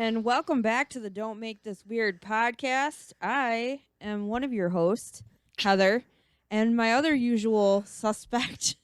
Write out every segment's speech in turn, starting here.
and welcome back to the Don't Make This Weird podcast. I am one of your hosts, Heather, and my other usual suspect.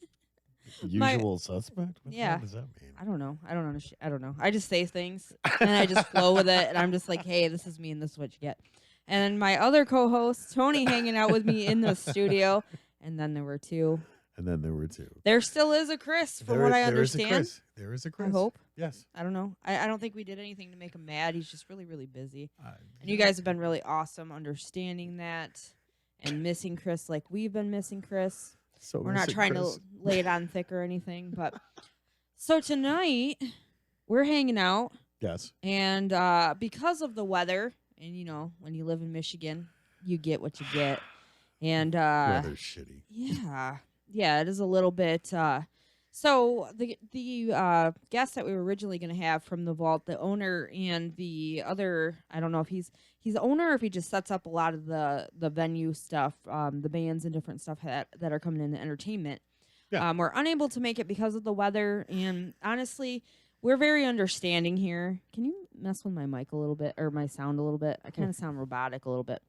Usual suspect? What the Yeah. hell does that mean? I don't know. I don't know. I just say things and I just flow with it, and I'm just like, hey, this is me, and this is what you get. And my other co-host, Tony, hanging out with me in the studio, and then there were two. And then there were two. There still is a Chris, from what I understand. There is a Chris. I hope. Yes. I don't know. I don't think we did anything to make him mad. He's just really, really busy. And you guys have been really awesome understanding that and missing Chris like we've been missing Chris. So We're not trying to lay it on thick or anything. But so tonight, we're hanging out. Yes. And because of the weather, and you know, when you live in Michigan, you get what you get. And weather's shitty. Yeah, it is a little bit. So the guest that we were originally going to have from the vault, the owner and the other, I don't know if he's the owner or if he just sets up a lot of the venue stuff, the bands and different stuff that are coming in the entertainment. Yeah. We're unable to make it because of the weather, and honestly, we're very understanding here. Can you mess with my mic a little bit or my sound a little bit? I kind of sound robotic a little bit.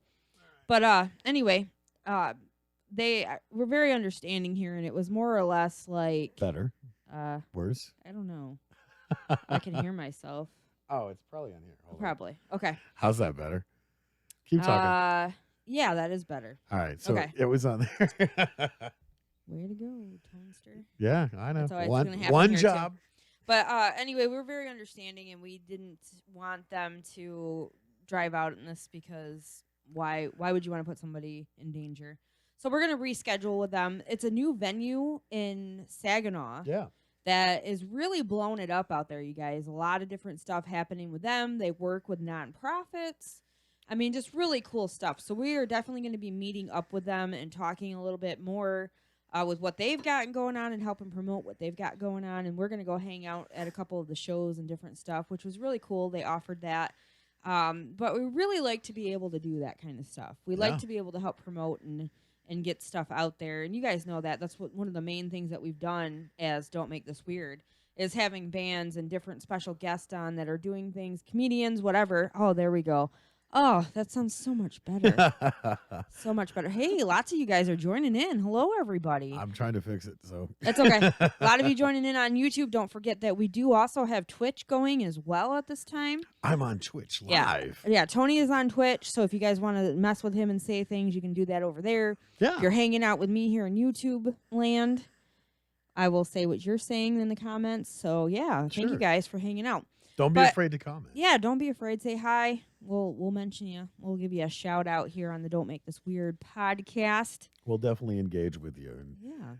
But anyway, they were very understanding here, and it was more or less like Better. Worse. I don't know. I can hear myself. Oh, it's probably on here. Hold on. Probably. Okay. How's that better? Keep talking. Yeah, that is better. All right. So okay. it was on there. Way to go, Tonster. Yeah, I know. That's always gonna happen One here, job. too. But anyway, we were very understanding, and we didn't want them to drive out in this because why would you want to put somebody in danger? So we're going to reschedule with them. It's a new venue in Saginaw. Yeah. That is really blowing it up out there, you guys. A lot of different stuff happening with them. They work with nonprofits. I mean, just really cool stuff. So we are definitely going to be meeting up with them and talking a little bit more with what they've got going on and helping promote what they've got going on. And we're going to go hang out at a couple of the shows and different stuff, which was really cool. They offered that. But we really like to be able to do that kind of stuff. We like to be able to help promote and get stuff out there. And you guys know that. That's one of the main things that we've done as Don't Make This Weird is having bands and different special guests on that are doing things, comedians, whatever. Oh, there we go. Oh, that sounds so much better. So much better. Hey, lots of you guys are joining in. Hello, everybody. I'm trying to fix it, so. That's okay. A lot of you joining in on YouTube. Don't forget that we do also have Twitch going as well at this time. I'm on Twitch live. Yeah, Tony is on Twitch, so if you guys want to mess with him and say things, you can do that over there. Yeah. If you're hanging out with me here in YouTube land, I will say what you're saying in the comments. So, yeah, thank you guys for hanging out. Don't be afraid to comment. Yeah, don't be afraid. Say hi. We'll mention you. We'll give you a shout out here on the Don't Make This Weird podcast. We'll definitely engage with you and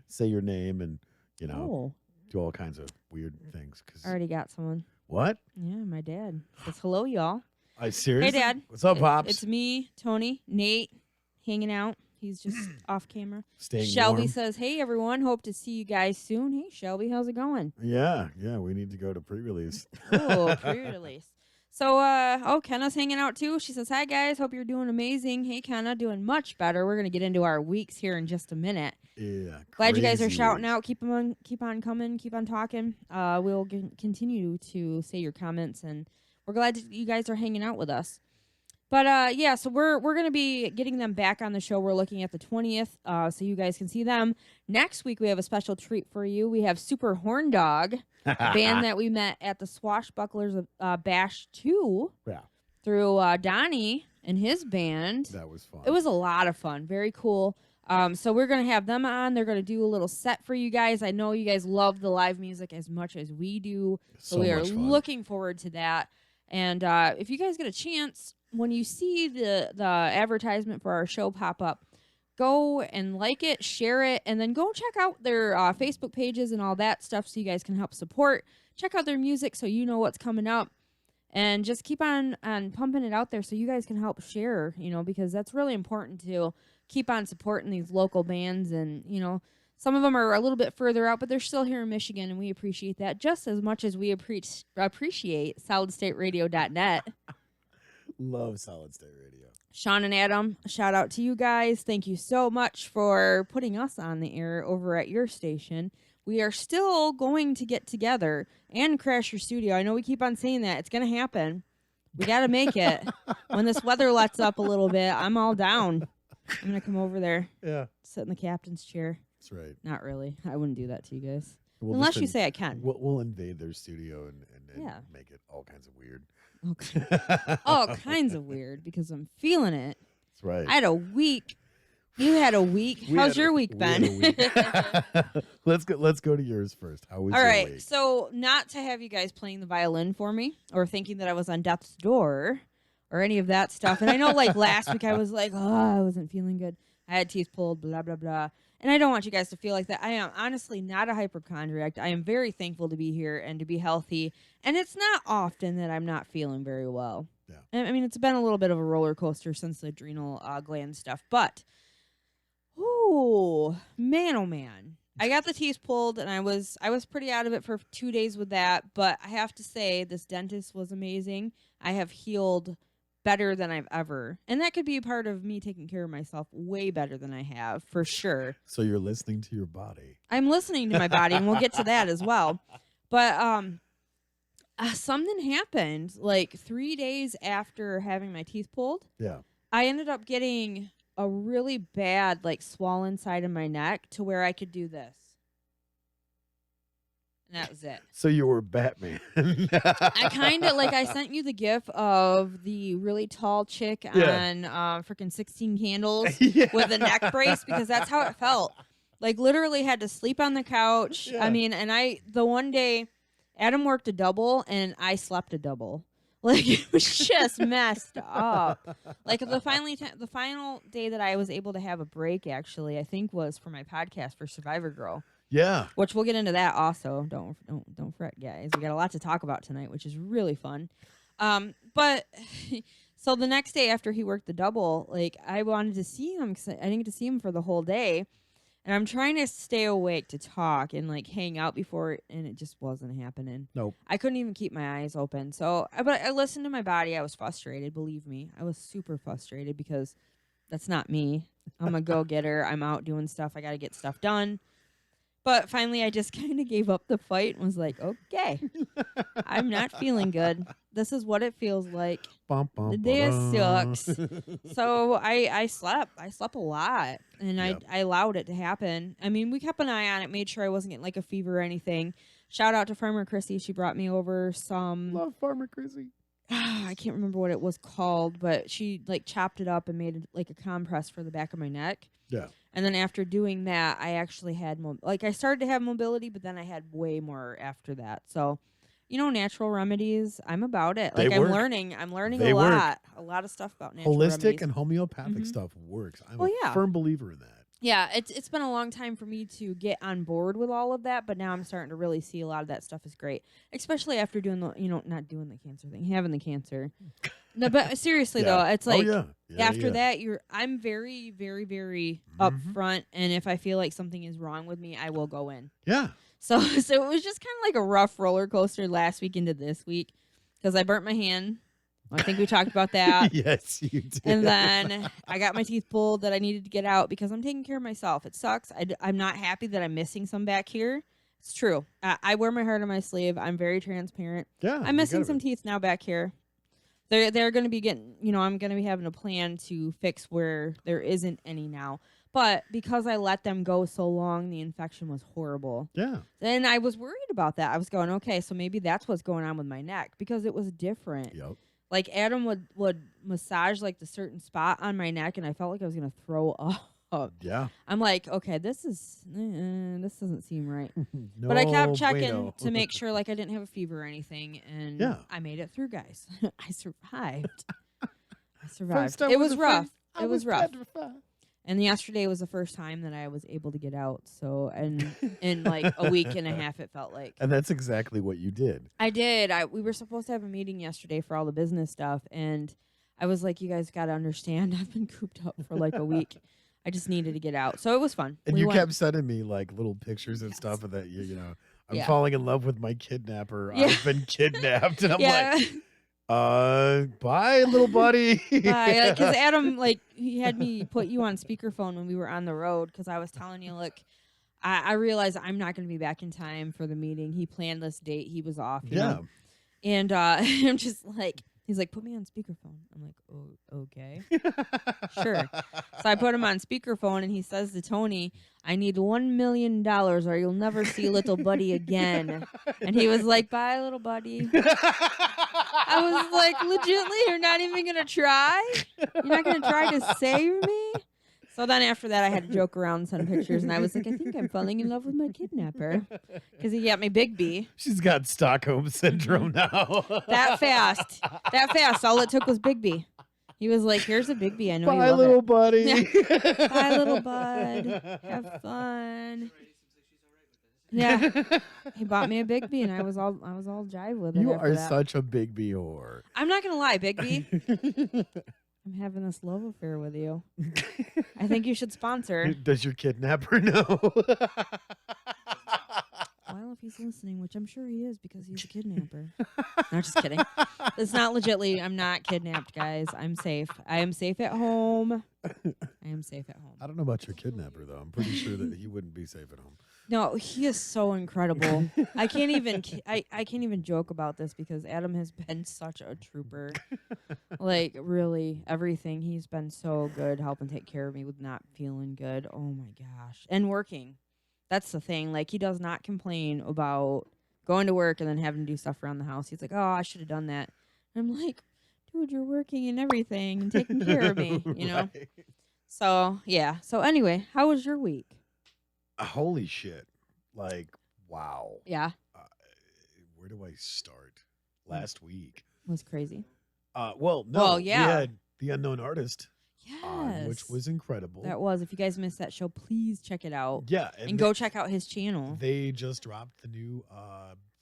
say your name and, you know, do all kinds of weird things. I already got someone. What? Yeah, my dad says hello, y'all. Seriously? Hey, Dad. What's up, Pops? It's me, Tony, Nate, hanging out. He's just off camera. Staying Shelby warm. says, hey, everyone. Hope to see you guys soon. Hey, Shelby, how's it going? Yeah. We need to go to pre-release. Oh, pre-release. So, Kenna's hanging out too. She says, hi, guys. Hope you're doing amazing. Hey, Kenna, doing much better. We're going to get into our weeks here in just a minute. Yeah. Glad you guys are shouting weeks. out. Keep on coming. Keep on talking. We'll continue to say your comments, and we're glad that you guys are hanging out with us. But, so we're going to be getting them back on the show. We're looking at the 20th, so you guys can see them. Next week, we have a special treat for you. We have Super Horn Dog, a band that we met at the Swashbucklers Bash 2 through Donnie and his band. That was fun. It was a lot of fun. Very cool. So we're going to have them on. They're going to do a little set for you guys. I know you guys love the live music as much as we do, so we are looking forward to that. And if you guys get a chance, when you see the advertisement for our show pop up, go and like it, share it, and then go check out their Facebook pages and all that stuff so you guys can help support. Check out their music so you know what's coming up. And just keep on pumping it out there so you guys can help share, because that's really important to keep on supporting these local bands. And, some of them are a little bit further out, but they're still here in Michigan, and we appreciate that just as much as we appreciate solidstateradio.net. Love Solid State Radio. Sean and Adam, shout out to you guys. Thank you so much for putting us on the air over at your station. We are still going to get together and crash your studio. I know we keep on saying that. It's going to happen. We got to make it. When this weather lets up a little bit, I'm all down. I'm going to come over there. Yeah. Sit in the captain's chair. That's right. Not really. I wouldn't do that to you guys. We'll Unless you say I can. We'll invade their studio and make it all kinds of weird. Okay. All kinds of weird because I'm feeling it. That's right. I had a week. You had a week. How's your week been? Let's go to yours first. How was all your right. week? So not to have you guys playing the violin for me or thinking that I was on death's door or any of that stuff. And I know like last week I was like, oh, I wasn't feeling good. I had teeth pulled, blah, blah, blah. And I don't want you guys to feel like that. I am honestly not a hypochondriac. I am very thankful to be here and to be healthy. And it's not often that I'm not feeling very well. Yeah. I mean, it's been a little bit of a roller coaster since the adrenal gland stuff. But, oh man. I got the teeth pulled, and I was pretty out of it for 2 days with that. But I have to say, this dentist was amazing. I have healed better than I've ever. And that could be a part of me taking care of myself way better than I have, for sure. So you're listening to your body. I'm listening to my body, and we'll get to that as well. But something happened like 3 days after having my teeth pulled. Yeah. I ended up getting a really bad, like, swollen side of my neck to where I could do this. And that was it. So you were Batman. I kind of, like, I sent you the gif of the really tall chick on freaking 16 Candles with a neck brace because that's how it felt. Like, literally had to sleep on the couch. Yeah. I mean, and the one day, Adam worked a double and I slept a double. Like, it was just messed up. Like, the final day that I was able to have a break, actually, I think was for my podcast for Survivor Girl. Yeah. Which we'll get into that also. Don't fret, guys. We got a lot to talk about tonight, which is really fun. But so the next day after he worked the double, like, I wanted to see him because I didn't get to see him for the whole day. And I'm trying to stay awake to talk and, like, hang out before, and it just wasn't happening. Nope. I couldn't even keep my eyes open. So, but I listened to my body. I was frustrated, believe me. I was super frustrated because that's not me. I'm a go-getter. I'm out doing stuff. I got to get stuff done. But finally, I just kind of gave up the fight and was like, okay, I'm not feeling good. This is what it feels like. The day sucks. So I slept. I slept a lot, and I allowed it to happen. I mean, we kept an eye on it, made sure I wasn't getting like a fever or anything. Shout out to Farmer Chrissy. She brought me over some. Love Farmer Chrissy. I can't remember what it was called, but she like chopped it up and made it like a compress for the back of my neck. Yeah. And then after doing that, I actually had I started to have mobility, but then I had way more after that. So, you know, natural remedies, I'm about it. Like, I'm learning They a lot. work. A lot of stuff about natural Holistic remedies. and homeopathic stuff works. I'm a firm believer in that. Yeah, it's been a long time for me to get on board with all of that, but now I'm starting to really see a lot of that stuff is great, especially after doing not doing the cancer thing, having the cancer. No, but seriously though, it's like after that, I'm very, very, very upfront, and if I feel like something is wrong with me, I will go in. Yeah. So it was just kind of like a rough roller coaster last week into this week because I burnt my hand. I think we talked about that. Yes, you did. And then I got my teeth pulled that I needed to get out because I'm taking care of myself. It sucks. I'm not happy that I'm missing some back here. It's true. I wear my heart on my sleeve. I'm very transparent. Yeah, I'm missing some teeth now back here. They're going to be getting, I'm going to be having a plan to fix where there isn't any now. But because I let them go so long, the infection was horrible. Yeah. And I was worried about that. I was going, okay, so maybe that's what's going on with my neck because it was different. Yep. Like Adam would massage like the certain spot on my neck, and I felt like I was gonna throw up. Yeah. I'm like, okay, this doesn't seem right. No, but I kept checking to make sure like I didn't have a fever or anything, and I made it through, guys. I survived. It was rough. It was rough. And yesterday was the first time that I was able to get out. So, and in like a week and a half, it felt like. And that's exactly what you did. I did. We were supposed to have a meeting yesterday for all the business stuff. And I was like, you guys got to understand, I've been cooped up for like a week. I just needed to get out. So it was fun. And you kept sending me like little pictures and stuff of that, I'm falling in love with my kidnapper. Yeah. I've been kidnapped. And I'm like, bye, little buddy. Because Adam, like, he had me put you on speakerphone when we were on the road because I was telling you, look, I realized I'm not going to be back in time for the meeting. He planned this date. He was off. You know? And I'm just like, He's like, put me on speakerphone. I'm like, oh, okay. Sure. So I put him on speakerphone, and he says to Tony, I need $1 million or you'll never see little buddy again. And he was like, bye, little buddy. I was like, legitly, you're not even going to try? You're not going to try to save me? So then after that, I had to joke around and send pictures, and I was like, I think I'm falling in love with my kidnapper because he got me Bigby. She's got Stockholm syndrome now. That fast. All it took was Bigby. He was like, here's a Bigby. I know you Bye, love little it. buddy. Bye, little bud. Have fun. Yeah. He bought me a Bigby, and I was all jive with it. You after are that. such a Bigby whore. I'm not gonna lie, Bigby. I'm having this love affair with you. I think you should sponsor. Does your kidnapper know? Well, if he's listening, which I'm sure he is because he's a kidnapper. No, just kidding. It's not legitly. I'm not kidnapped, guys. I'm safe. I am safe at home. I am safe at home. I don't know about your kidnapper, though. I'm pretty sure that he wouldn't be safe at home. No, he is so incredible. I can't even joke about this because Adam has been such a trooper. Like, really, everything. He's been so good helping take care of me with not feeling good. Oh my gosh. And working. That's the thing. Like, he does not complain about going to work and then having to do stuff around the house. He's like, oh, I should have done that. And I'm like, dude, you're working and everything and taking care of me, you know? Right. So, yeah. So, anyway, how was your week? Holy shit. Like, wow. Yeah. Where do I start? Last week. It was crazy. Well, no. Well, yeah. We had The Unknown Artist on, Yes. which was incredible. That was. If you guys missed that show, please check it out. Yeah. And go check out his channel. They just dropped the new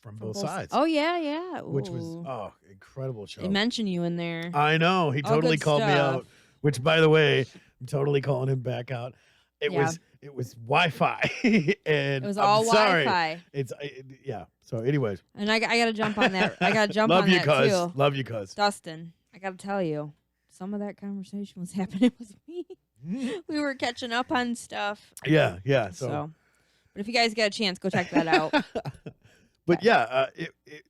From Both Sides. Oh, yeah, yeah. Which was, Ooh. incredible show. They mention you in there. I know. He All totally good called me stuff. out, which, by the way, I'm totally calling him back out. It was Wi-Fi, and It was all I'm sorry. Wi-Fi. Yeah. So, anyways, And I got to jump on that. I got to jump love on you, that, cuz. too. Love you, cuz. Dustin, I got to tell you, some of that conversation was happening with me. We were catching up on stuff. Yeah. So, but if you guys get a chance, go check that out. But yeah,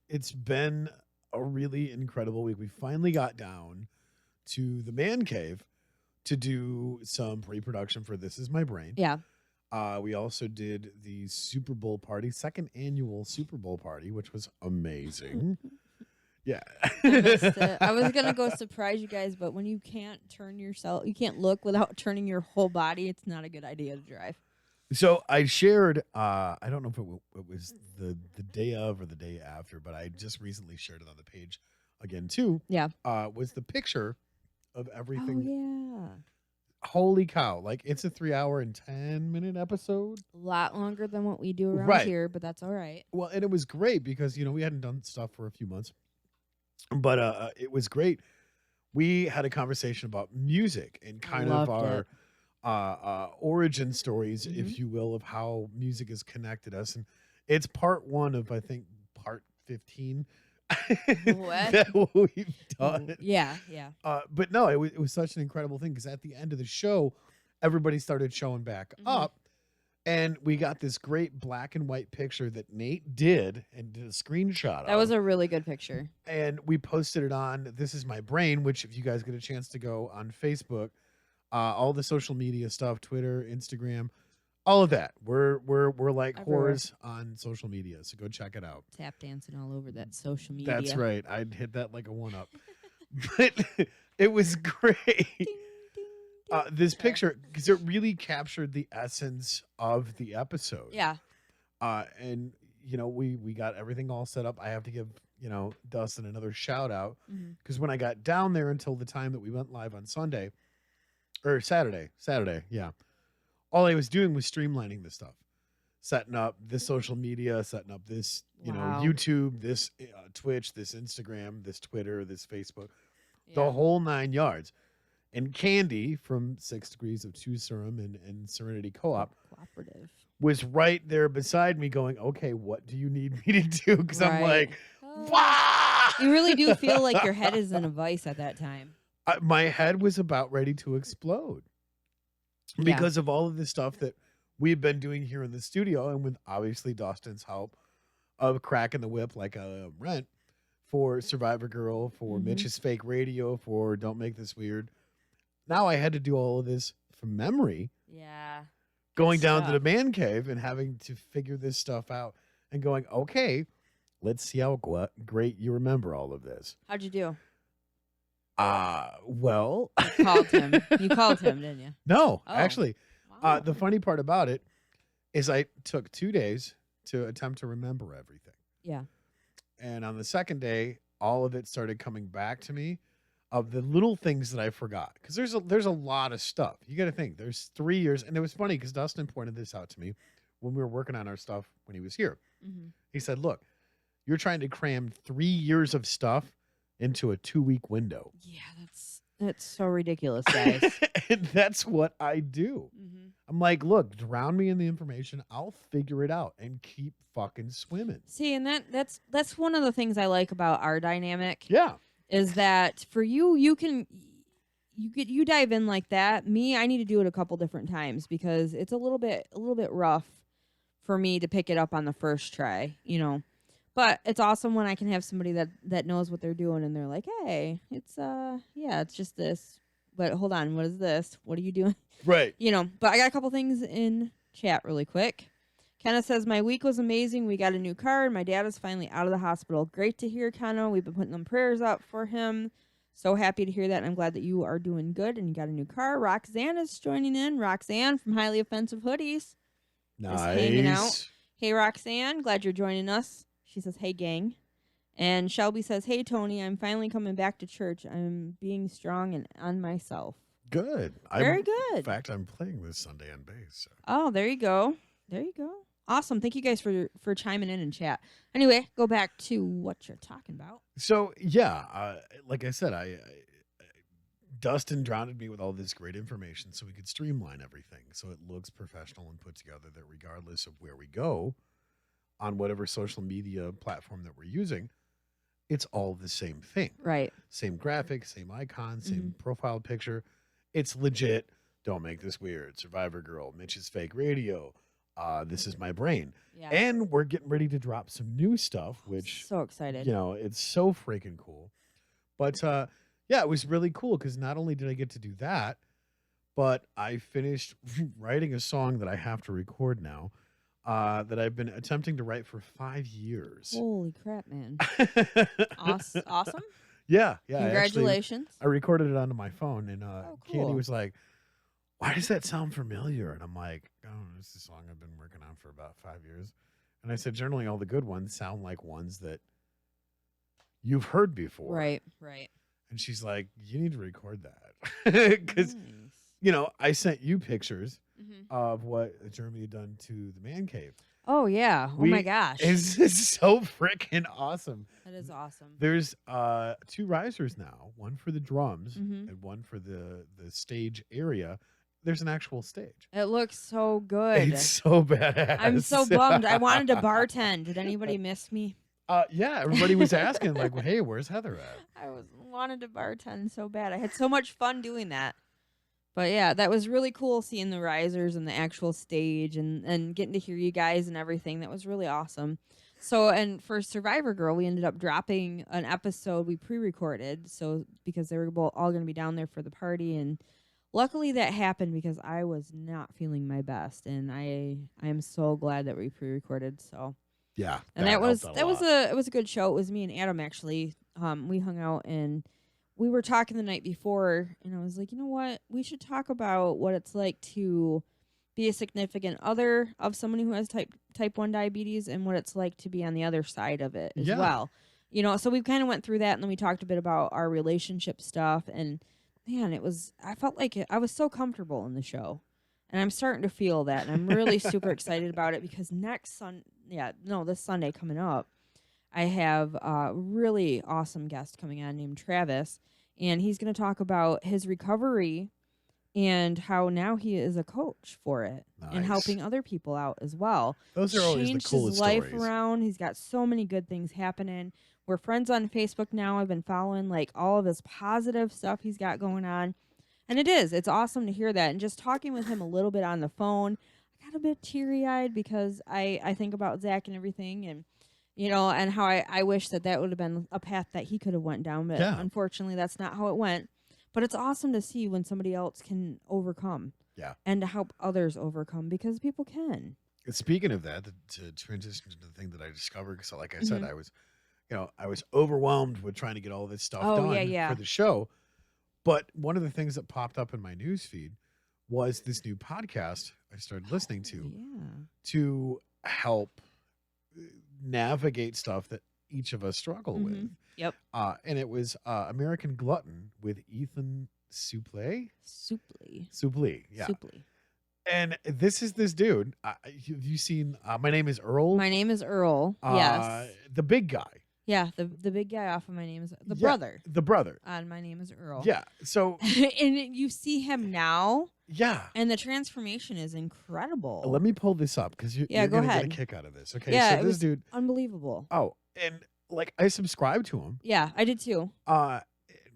it's been a really incredible week. We finally got down to the man cave to do some pre-production for This Is My Brain. Yeah. We also did the Super Bowl party, second annual Super Bowl party, which was amazing. Yeah. I missed it. I was going to go surprise you guys, but when you can't you can't look without turning your whole body, it's not a good idea to drive. So I shared, I don't know if it was the day of or the day after, but I just recently shared it on the page again too. Yeah. Was the picture of everything. Oh, yeah. Holy cow. Like, it's a 3-hour and 10-minute episode. A lot longer than what we do around Right. here, but that's all right. Well, and it was great because, we hadn't done stuff for a few months, but it was great. We had a conversation about music and kind of Loved our origin stories, Mhm. if you will, of how music has connected us. And it's part 1 of, I think, part 15 What? that we've done. Yeah. But no, it was such an incredible thing because at the end of the show, everybody started showing back Mhm. up. And we got this great black and white picture that Nate did and did a screenshot That of. was a really good picture. And we posted it on This Is My Brain, which if you guys get a chance to go on Facebook, all the social media stuff, Twitter, Instagram, all of that. We're like Everywhere. whores on social media. So go check it out. Tap dancing all over that social media. That's right. I'd hit that like a 1-up. But it was great. Ding, ding, ding. This Sorry. picture, because it really captured the essence of the episode. Yeah. And we got everything all set up. I have to give Dustin another shout out Mhm. because when I got down there until the time that we went live on Sunday or Saturday, yeah, all I was doing was streamlining this stuff, setting up this social media, setting up this Wow. YouTube, this Twitch, this Instagram, this Twitter, this Facebook, Yeah. the whole 9 yards. And Candy from 6 Degrees of Two Serum and Serenity Co-op Cooperative. was right there beside me going, okay, what do you need me to do? Because I'm Right. like, Oh. "Wah!" You really do feel like your head is in a vice at that time. My head was about ready to explode Yeah. because of all of the stuff that we've been doing here in the studio and with obviously Dustin's help of cracking the whip like a rent for Survivor Girl, for Mhm. Mitch's Fake Radio, for Don't Make This Weird. Now I had to do all of this from memory, Yeah. going down to stuff. the man cave and having to figure this stuff out and going, okay, let's see how great you remember all of this. How'd you do? Well, You called him. You called him, didn't you? no, Oh. actually, Wow. the funny part about it is I took 2 days to attempt to remember everything. Yeah. And on the second day, all of it started coming back to me of the little things that I forgot. Because there's a lot of stuff. You got to think there's 3 years, and it was funny because Dustin pointed this out to me when we were working on our stuff when he was here. Mm-hmm. He said, "Look, you're trying to cram 3 years of stuff into a 2-week window." Yeah, that's so ridiculous, guys. And that's what I do. Mm-hmm. I'm like, look, drown me in the information. I'll figure it out and keep fucking swimming. See, and that's one of the things I like about our dynamic. Yeah. Is that for you? You dive in like that. Me, I need to do it a couple different times because it's a little bit rough for me to pick it up on the first try, you know. But it's awesome when I can have somebody that knows what they're doing and they're like, "Hey, it's it's just this. But hold on, what is this? What are you doing?" Right. You know, but I got a couple things in chat really quick. Kenna says, "My week was amazing. We got a new car, and my dad is finally out of the hospital." Great to hear, Kenna. We've been putting them prayers up for him. So happy to hear that. And I'm glad that you are doing good and you got a new car. Roxanne is joining in. Roxanne from Highly Offensive Hoodies. Nice. Hanging out. Hey, Roxanne. Glad you're joining us. She says, "Hey, gang." And Shelby says, "Hey, Tony. I'm finally coming back to church. I'm being strong and on myself." Good. Very In good. fact, I'm playing this Sunday on bass. So. Oh, there you go. There you go. Awesome. Thank you guys for chiming in chat. Anyway, go back to what you're talking about. So yeah, like I said, I Dustin drowned me with all this great information so we could streamline everything so it looks professional and put together, that regardless of where we go on whatever social media platform that we're using, it's all the same thing. Right. Same graphic, same icon, same profile picture. It's legit. Don't Make This Weird. Survivor Girl, Mitch's Fake Radio. This Is My Brain. Yeah. And we're getting ready to drop some new stuff, which, So excited. you know, it's so freaking cool. But yeah, it was really cool because not only did I get to do that, but I finished writing a song that I have to record now, that I've been attempting to write for 5 years. Holy crap, man. Awesome. Yeah. Congratulations. I recorded it onto my phone, and cool. Candy was like, "Why does that sound familiar?" And I'm like, "Oh, this is a song I've been working on for about 5 years." And I said, generally all the good ones sound like ones that you've heard before. Right. And she's like, "You need to record that." Because, Nice. you know, I sent you pictures Mhm. of what Jeremy had done to the man cave. Oh, yeah. Oh, my gosh. It's so freaking awesome. That is awesome. There's 2 risers now, one for the drums Mhm. and one for the stage area. There's an actual stage. It looks so good. It's so badass. I'm so bummed. I wanted to bartend. Did anybody miss me? Yeah, everybody was asking, like, well, "Hey, where's Heather at?" I wanted to bartend so bad. I had so much fun doing that. But yeah, that was really cool seeing the risers and the actual stage and getting to hear you guys and everything. That was really awesome. So, and for Survivor Girl, we ended up dropping an episode we pre-recorded. So, because they were all going to be down there for the party, and luckily that happened because I was not feeling my best, and I am so glad that we pre-recorded. So, Yeah, and it was a good show. It was me and Adam actually. We hung out and we were talking the night before, and I was like, you know what? We should talk about what it's like to be a significant other of somebody who has type 1 diabetes, and what it's like to be on the other side of it as well. You know, so we kind of went through that, and then we talked a bit about our relationship stuff, and man, I felt like I was so comfortable in the show. And I'm starting to feel that, and I'm really super excited about it because this Sunday coming up, I have a really awesome guest coming on named Travis, and he's going to talk about his recovery and how now he is a coach for it and helping other people out as well. Those are always the Changed coolest his life stories. around. He's got so many good things happening. We're friends on Facebook now. I've been following like all of his positive stuff he's got going on. And it's awesome to hear that. And just talking with him a little bit on the phone, I got a bit teary-eyed because I think about Zach and everything. And and how I wish that would have been a path that he could have went down, but Yeah. unfortunately that's not how it went. But it's awesome to see when somebody else can overcome. Yeah. And to help others overcome, because people can. And speaking of that, to transition to the thing that I discovered, so like I said, Mhm. I was overwhelmed with trying to get all this stuff Oh, done yeah. for the show. But one of the things that popped up in my news feed was this new podcast I started listening to help navigate stuff that each of us struggle with. Mhm. Yep. And it was American Glutton with Ethan Suplee. Suplee. Yeah. Suplee. And this is this dude. Have you seen My Name is Earl? My Name is Earl. Yes. The big guy. Yeah, the big guy off of My Name is the Yeah, brother The brother. on My Name is Earl. Yeah. So, And you see him now, yeah. and the transformation is incredible. Let me pull this up because you're Yeah, go going to get a ahead. kick out of this. Okay. Yeah, So it this was dude. unbelievable. Oh, and like I subscribed to him Yeah, I did too. a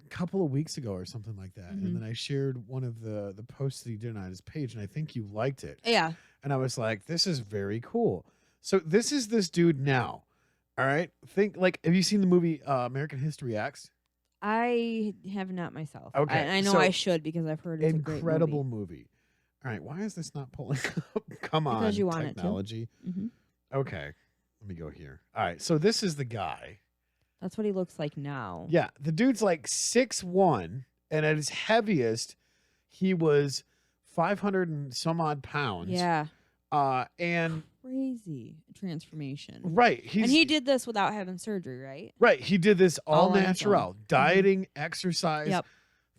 couple of weeks ago or something like that. Mhm. And then I shared one of the posts that he did on his page, and I think you liked it. Yeah. And I was like, this is very cool. So this is this dude now. All right. Have you seen the movie American History X? I have not myself. Okay, I know so I should, because I've heard it's Incredible a great movie. All right. Why is this not pulling up? Come on. Because you want it to. technology. movie. Okay. Let me go here. All right. So this is the guy. That's what he looks like now. Yeah. The dude's like 6'1", and at his heaviest, he was 500 and some odd pounds. Yeah. And Crazy transformation. right. And he did this without having surgery, right? Right. He did this all All on his natural, own. dieting, exercise, Yep.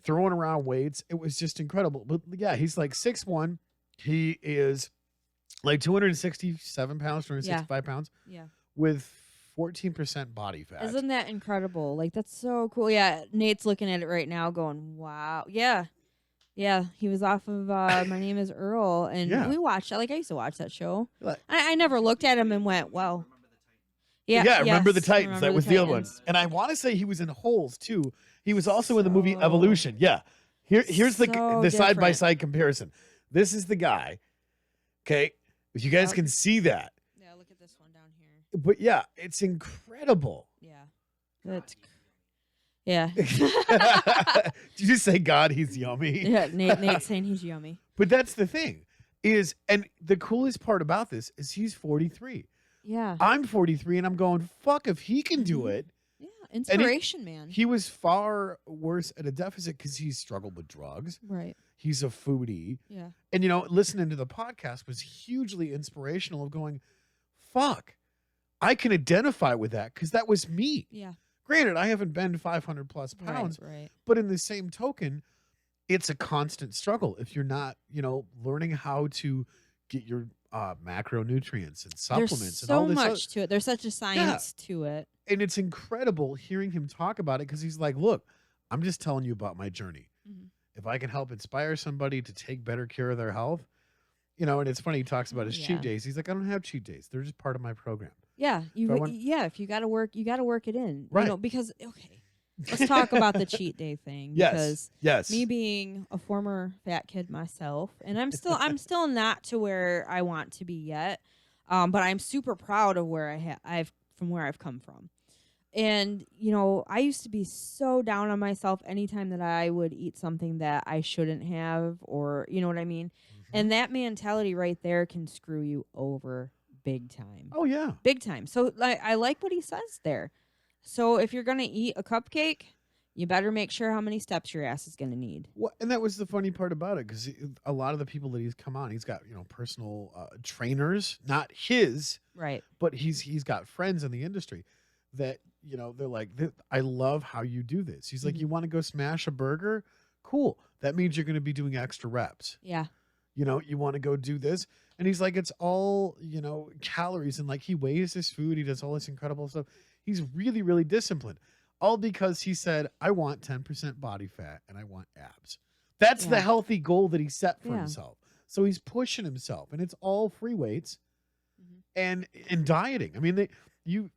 throwing around weights. It was just incredible. But yeah, he's like 6'1". He is like 267 pounds, 265 pounds Yeah. with 14% body fat. Isn't that incredible? Like, that's so cool. Yeah. Nate's looking at it right now going, wow. Yeah. Yeah. He was off of My Name is Earl. And Yeah. we watched that. Like, I used to watch that show. Like- I never looked at him and went, well. Yeah, Remember the yes, Titans. Remember That the was the other one. Titans. And I want to say he was in Holes too. He was also in the movie So- Evolution. Yeah. Here's So the side by side comparison. This is the guy. Okay. If you guys Yep. can see that. Yeah, look at this one down here. But yeah, it's incredible. Yeah. That's. Yeah. Did you just say, God, he's yummy? Yeah. Nate's saying he's yummy. But that's the thing and the coolest part about this is he's 43. Yeah. I'm 43 and I'm going, fuck, if he can do Mhm. it. Yeah. Inspiration, man. He was far worse at a deficit because he struggled with drugs. Right. He's a foodie. Yeah. And, listening to the podcast was hugely inspirational of going, fuck, I can identify with that because that was me. Yeah. Granted, I haven't been 500 plus pounds, Right. but in the same token, it's a constant struggle if you're not, learning how to get your macronutrients and supplements There's and all so this. much to it. There's such a science to it. And it's incredible hearing him talk about it because he's like, look, I'm just telling you about my journey. Mhm. If I can help inspire somebody to take better care of their health, and it's funny, he talks about his Yeah. cheat days. He's like, I don't have cheat days. They're just part of my program. Yeah. If I want- If you got to work, you got to work it in. Right. Because, okay, let's talk about the cheat day thing. Yes. Because Yes. me being a former fat kid myself, and I'm still not to where I want to be yet. But I'm super proud of where I've come from. And, I used to be so down on myself anytime that I would eat something that I shouldn't have, or, you know what I mean? Mhm. And that mentality right there can screw you over big time. Oh, yeah. Big time. So I like what he says there. So if you're going to eat a cupcake, you better make sure how many steps your ass is going to need. Well, and that was the funny part about it because a lot of the people that he's come on, he's got, personal trainers, not his, Right. but he's got friends in the industry that, they're like, I love how you do this. He's like, Mhm. you want to go smash a burger? Cool. That means you're going to be doing extra reps. Yeah. You want to go do this. And he's like, it's all, calories. And like, he weighs his food. He does all this incredible stuff. He's really, really disciplined. All because he said, I want 10% body fat and I want abs. That's the Yeah. healthy goal that he set for Yeah. himself. So he's pushing himself and it's all free weights Mhm. and dieting. I mean, you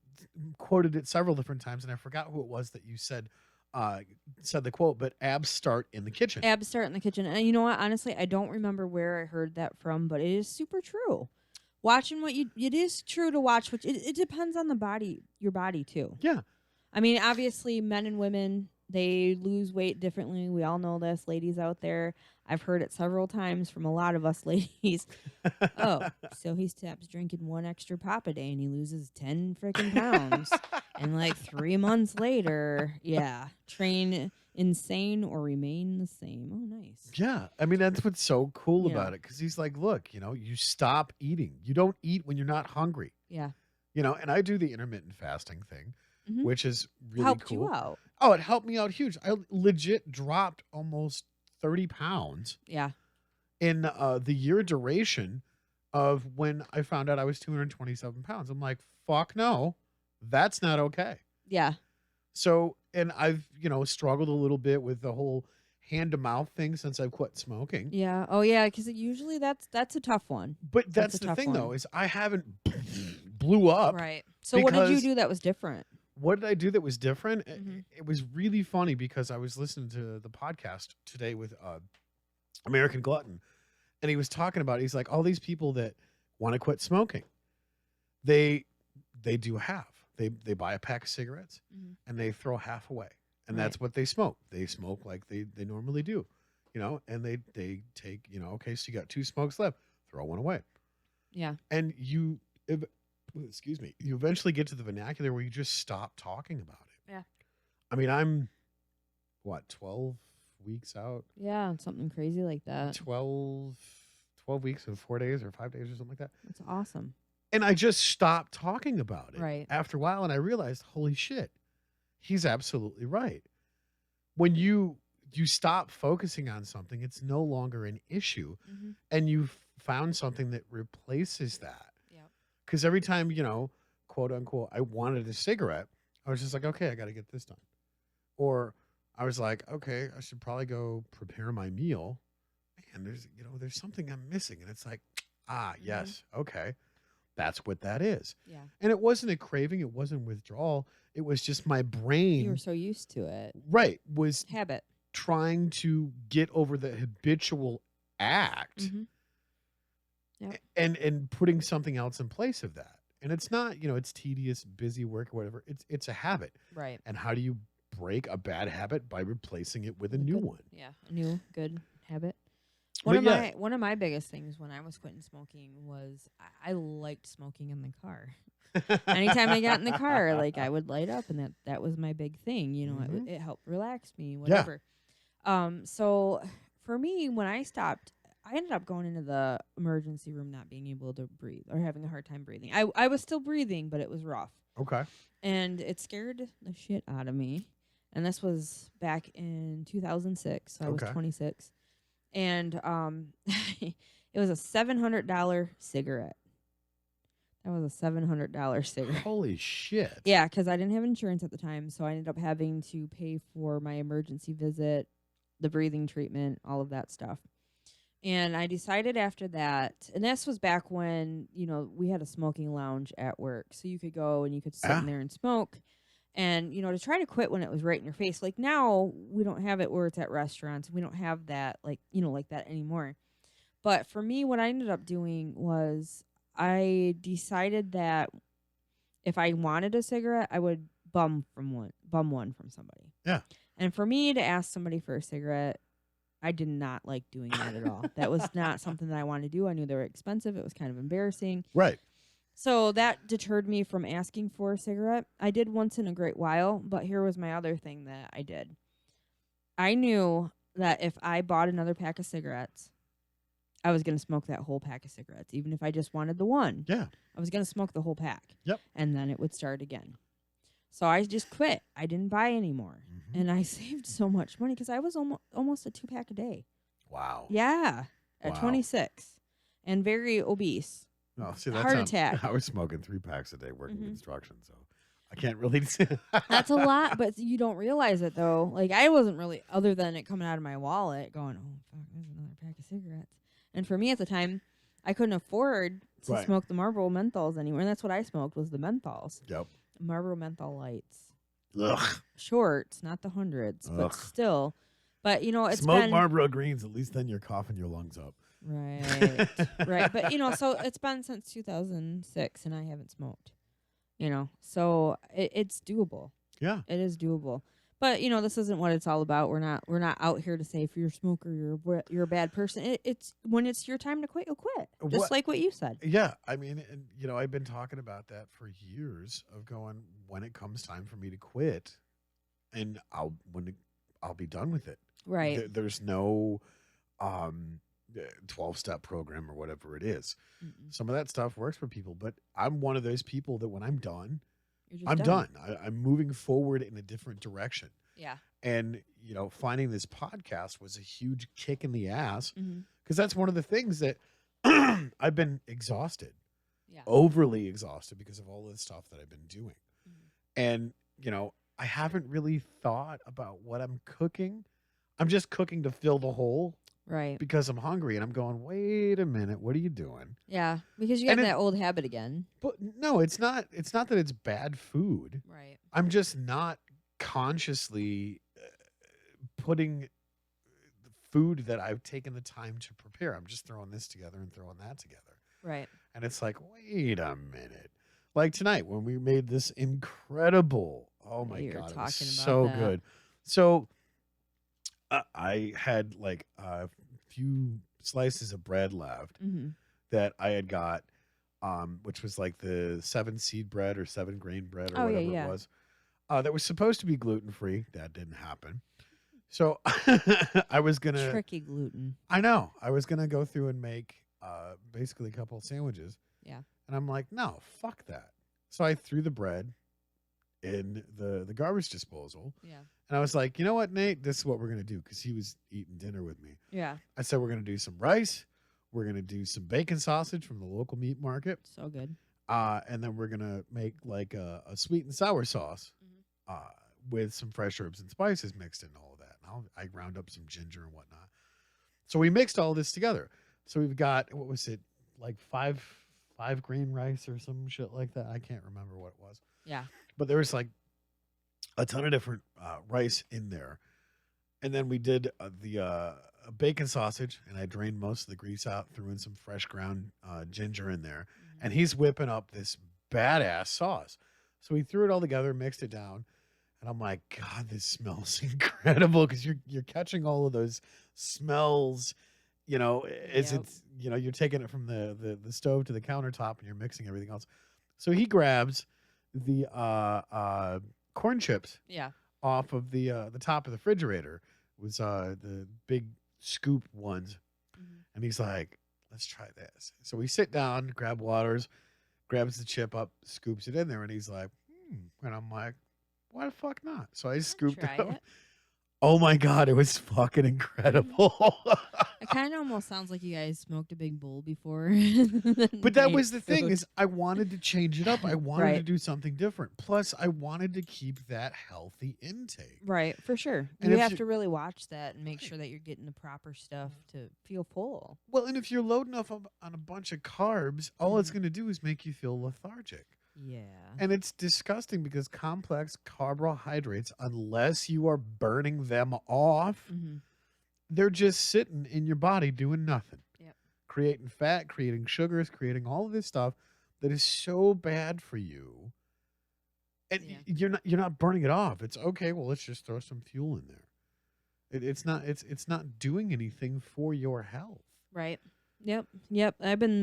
quoted it several different times and I forgot who it was that you said the quote, but abs start in the kitchen. Abs start in the kitchen. And you know what? Honestly, I don't remember where I heard that from, but it is super true. watching what you. It is true to watch, which it depends on the body, your body too. Yeah. I mean, obviously, men and women, they lose weight differently. We all know this, ladies out there. I've heard it several times from a lot of us ladies. Oh, so he stops drinking one extra pop a day and he loses 10 freaking pounds. And like 3 months later, yeah, train insane or remain the same. Oh, nice. Yeah. I mean, that's what's so cool Yeah. about it. Because he's like, look, you stop eating. You don't eat when you're not hungry. Yeah. And I do the intermittent fasting thing, Mhm. which is really Helped cool. you out. Oh, it helped me out huge. I legit dropped almost 30 pounds Yeah. in the year duration of when I found out I was 227 pounds. I'm like, fuck no, that's not okay. Yeah. So, and I've, struggled a little bit with the whole hand to mouth thing since I've quit smoking. Yeah. Oh, yeah. Because usually that's a tough one. But That's that's a the tough thing, one. though, is I haven't blew up. Right. So what did you because- do that was different? What did I do that was different? Mhm. It was really funny because I was listening to the podcast today with American Glutton, and he was talking about, he's like, all these people that want to quit smoking, they do half. They buy a pack of cigarettes Mhm. and they throw half away, and Right. that's what they smoke. They smoke like they normally do, and they take, okay, so you got 2 smokes left, throw one away, Yeah. and excuse me, you eventually get to the vernacular where you just stop talking about it. Yeah. I mean, I'm what, 12 weeks out? Yeah. Something crazy like that. 12 weeks and 4 days or 5 days or something like that. That's awesome. And I just stopped talking about it Right. after a while, and I realized, holy shit, he's absolutely right. When you stop focusing on something, it's no longer an issue, Mm-hmm. and you've found something that replaces that. Yep. Because every time, quote unquote, I wanted a cigarette, I was just like, okay, I got to get this done. Or I was like, okay, I should probably go prepare my meal. Man, there's something I'm missing. And it's like, yes, okay. That's what that is. Yeah. And it wasn't a craving. It wasn't withdrawal. It was just my brain, You were so used to it. right, was Habit. trying to get over the habitual act Mhm. Yep. and putting something else in place of that. And it's not, it's tedious, busy work or whatever. It's a habit. Right. And how do you break a bad habit? By replacing it with a A new good- one. Yeah. A new good habit. But yeah. One of my biggest things when I was quitting smoking was I liked smoking in the car. Anytime I got in the car, like I would light up, and that was my big thing. Mhm. It helped relax me, whatever. So for me, when I stopped, I ended up going into the emergency room not being able to breathe or having a hard time breathing. I was still breathing, but it was rough, Okay. and it scared the shit out of me. And this was back in 2006, so I was Okay. 26, and it was a $700 cigarette. That was a $700 cigarette. Holy shit. Yeah, because I didn't have insurance at the time, so I ended up having to pay for my emergency visit, the breathing treatment, all of that stuff. And I decided after that, and this was back when, we had a smoking lounge at work, so you could go and you could sit Ah. in there and smoke. And, to try to quit when it was right in your face. Like now, we don't have it where it's at restaurants. We don't have that, like that anymore. But for me, what I ended up doing was I decided that if I wanted a cigarette, I would bum one from somebody. Yeah. And for me to ask somebody for a cigarette, I did not like doing that at all. That was not something that I wanted to do. I knew they were expensive. It was kind of embarrassing. Right. So that deterred me from asking for a cigarette. I did once in a great while, but here was my other thing that I did. I knew that if I bought another pack of cigarettes, I was going to smoke that whole pack of cigarettes, even if I just wanted the one. Yeah. I was going to smoke the whole pack. Yep. And then it would start again. So I just quit. I didn't buy anymore. Mhm. And I saved so much money because I was almost a 2-pack a day. Wow. Yeah. At Wow. 26 and very obese. Oh, see, that's Heart not- attack. I was smoking 3 packs a day working Mhm. construction, so I can't really. That's a lot, but you don't realize it though. Like I wasn't really, other than it coming out of my wallet, going, "Oh fuck, there's another pack of cigarettes." And for me at the time, I couldn't afford to Right. smoke the Marlboro menthols anymore. And that's what I smoked was the menthols, Yep. Marlboro menthol lights, Ugh. shorts, not the hundreds, but Ugh. still. But it's Smoke been Marlboro Greens. At least then you're coughing your lungs up. Right. Right. But so it's been since 2006 and I haven't smoked. So it's doable. Yeah. It is doable. But this isn't what it's all about. We're not out here to say if you're a smoker you're a bad person. It's when it's your time to quit, you'll quit. Just What? like what you said. Yeah. I mean, and I've been talking about that for years of going when it comes time for me to quit, and I'll be done with it. Right. There's no 12-step program or whatever it is. Mm-mm. Some of that stuff works for people, but I'm one of those people that when I'm done, You're just I'm done. I'm moving forward in a different direction. Yeah. And, finding this podcast was a huge kick in the ass Mm-hmm. because that's one of the things that I've been exhausted, Yeah. overly exhausted because of all the stuff that I've been doing. Mm-hmm. And, I haven't really thought about what I'm cooking. I'm just cooking to fill the hole Right. because I'm hungry and I'm going, wait a minute, what are you doing? Yeah. Because you And have that old habit again. But no, it's not that it's bad food. Right. I'm just not consciously putting the food that I've taken the time to prepare. I'm just throwing this together and throwing that together. Right. And it's like, wait a minute. Like tonight when we made this incredible, oh my You were God, it was talking about so that. good. So I had like a few slices of bread left Mm-hmm. that I had got, which was like the 7-seed bread or 7-grain bread or Oh, yeah, whatever yeah. it was. That was supposed to be gluten-free. That didn't happen. So I was gonna. Tricky gluten. I know. I was gonna go through and make basically a couple of sandwiches. Yeah. And I'm like, no, fuck that. So I threw the bread in the garbage disposal, Yeah. and I was like, you know what, Nate? This is what we're gonna do because he was eating dinner with me. Yeah. I said we're gonna do some rice. We're gonna do some bacon sausage from the local meat market. So good. And then we're gonna make like a sweet and sour sauce Mhm. with some fresh herbs and spices mixed in all of that. And I ground up some ginger and whatnot. So we mixed all this together. So we've got, what was it, like five grain rice or some shit like that. I can't remember what it was. Yeah. But there was like a ton of different rice in there. And then we did the bacon sausage, and I drained most of the grease out, threw in some fresh ground ginger in there. Mhm. And he's whipping up this badass sauce. So we threw it all together, mixed it down, and I'm like, God, this smells incredible because you're catching all of those smells, as Yep. it's you're taking it from the stove to the countertop and you're mixing everything else. So he grabs the corn chips Yeah. off of the top of the refrigerator. It was the big scoop ones. Mhm. And he's like, let's try this. So we sit down, grab waters, grabs the chip up, scoops it in there, and he's like, And I'm like, why the fuck not? So I scooped try it up. it. Oh my God, it was fucking incredible. It kind of almost sounds like you guys smoked a big bowl before. But that was the thing, is I wanted to change it up. I wanted to Right. do something different. Plus, I wanted to keep that healthy intake. Right, for sure. And You if have you- to really watch that and make Right. sure that you're getting the proper stuff to feel full. Well, and if you're loading up on a bunch of carbs, all it's Mhm. going to do is make you feel lethargic. Yeah. And it's disgusting because complex carbohydrates, unless you are burning them off, Mm-hmm. they're just sitting in your body doing nothing. Yep. Creating fat, creating sugars, creating all of this stuff that is so bad for you. And Yeah. you're not burning it off. It's okay, well, let's just throw some fuel in there. It's not doing anything for your health. Right. Yep. I've been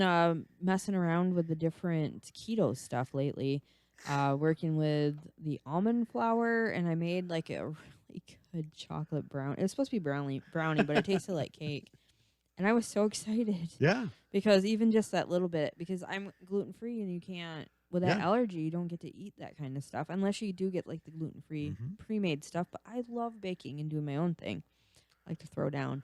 messing around with the different keto stuff lately. Working with the almond flour, and I made like a really good chocolate brown. It was supposed to be brownie, but it tasted like cake. And I was so excited Yeah. because even just that little bit, because I'm gluten free, and you can't with that Yeah. allergy, you don't get to eat that kind of stuff unless you do get like the gluten free Mhm. pre-made stuff. But I love baking and doing my own thing. I like to throw down.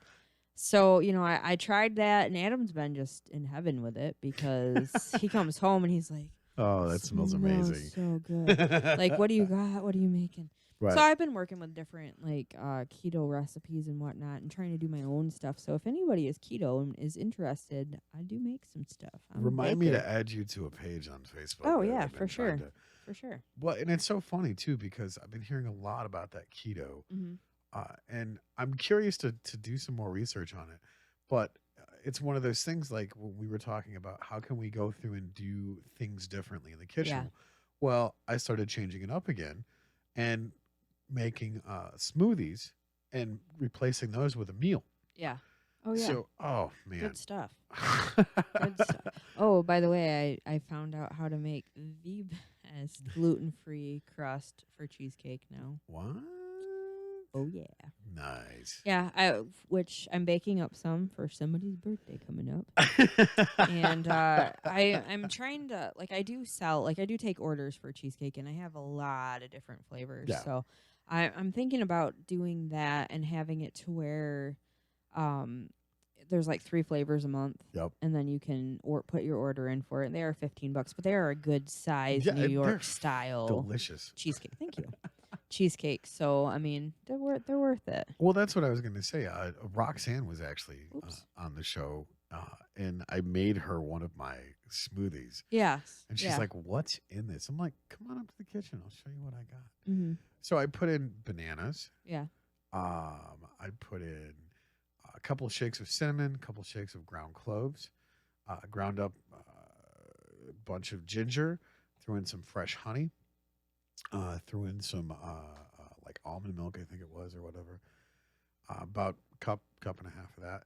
So, I tried that, and Adam's been just in heaven with it because he comes home and he's like, Oh, that smells amazing. so good. Like, what do you got? What are you making? Right. So I've been working with different like keto recipes and whatnot, and trying to do my own stuff. So if anybody is keto and is interested, I do make some stuff. I'm a Remind me baker. to add you to a page on Facebook. Oh, that yeah, I've been for trying sure. to- For sure. Well, and it's so funny too because I've been hearing a lot about that keto, Mm-hmm. and I'm curious to do some more research on it. But it's one of those things like when we were talking about how can we go through and do things differently in the Yeah. kitchen. Well, I started changing it up again and making smoothies and replacing those with a meal. Yeah. Oh yeah. So, oh man. Good stuff. Good stuff. Oh, by the way, I found out how to make the best gluten-free crust for cheesecake now. What? Oh yeah. Nice. Yeah, which I'm baking up some for somebody's birthday coming up. And I'm trying to, like, I do take orders for cheesecake, and I have a lot of different flavors. Yeah. So I'm thinking about doing that and having it to where there's like 3 flavors a month. Yep. And then you can put your order in for it. They are $15, but they are a good size Yeah, New they're York style Delicious. cheesecake. Thank you. Cheesecake. So I mean, they're worth it. Well, that's what I was going to say. Roxanne was actually Oops. on the show, and I made her one of my smoothies. Yes. And she's yeah. like, "What's in this?" I'm like, "Come on up to the kitchen. I'll show you what I got." Mm-hmm. So I put in bananas. Yeah. I put in a couple of shakes of cinnamon, a couple of shakes of ground cloves, ground up a bunch of ginger, threw in some fresh honey, threw in some like almond milk, I think it was, or whatever. About cup and a half of that,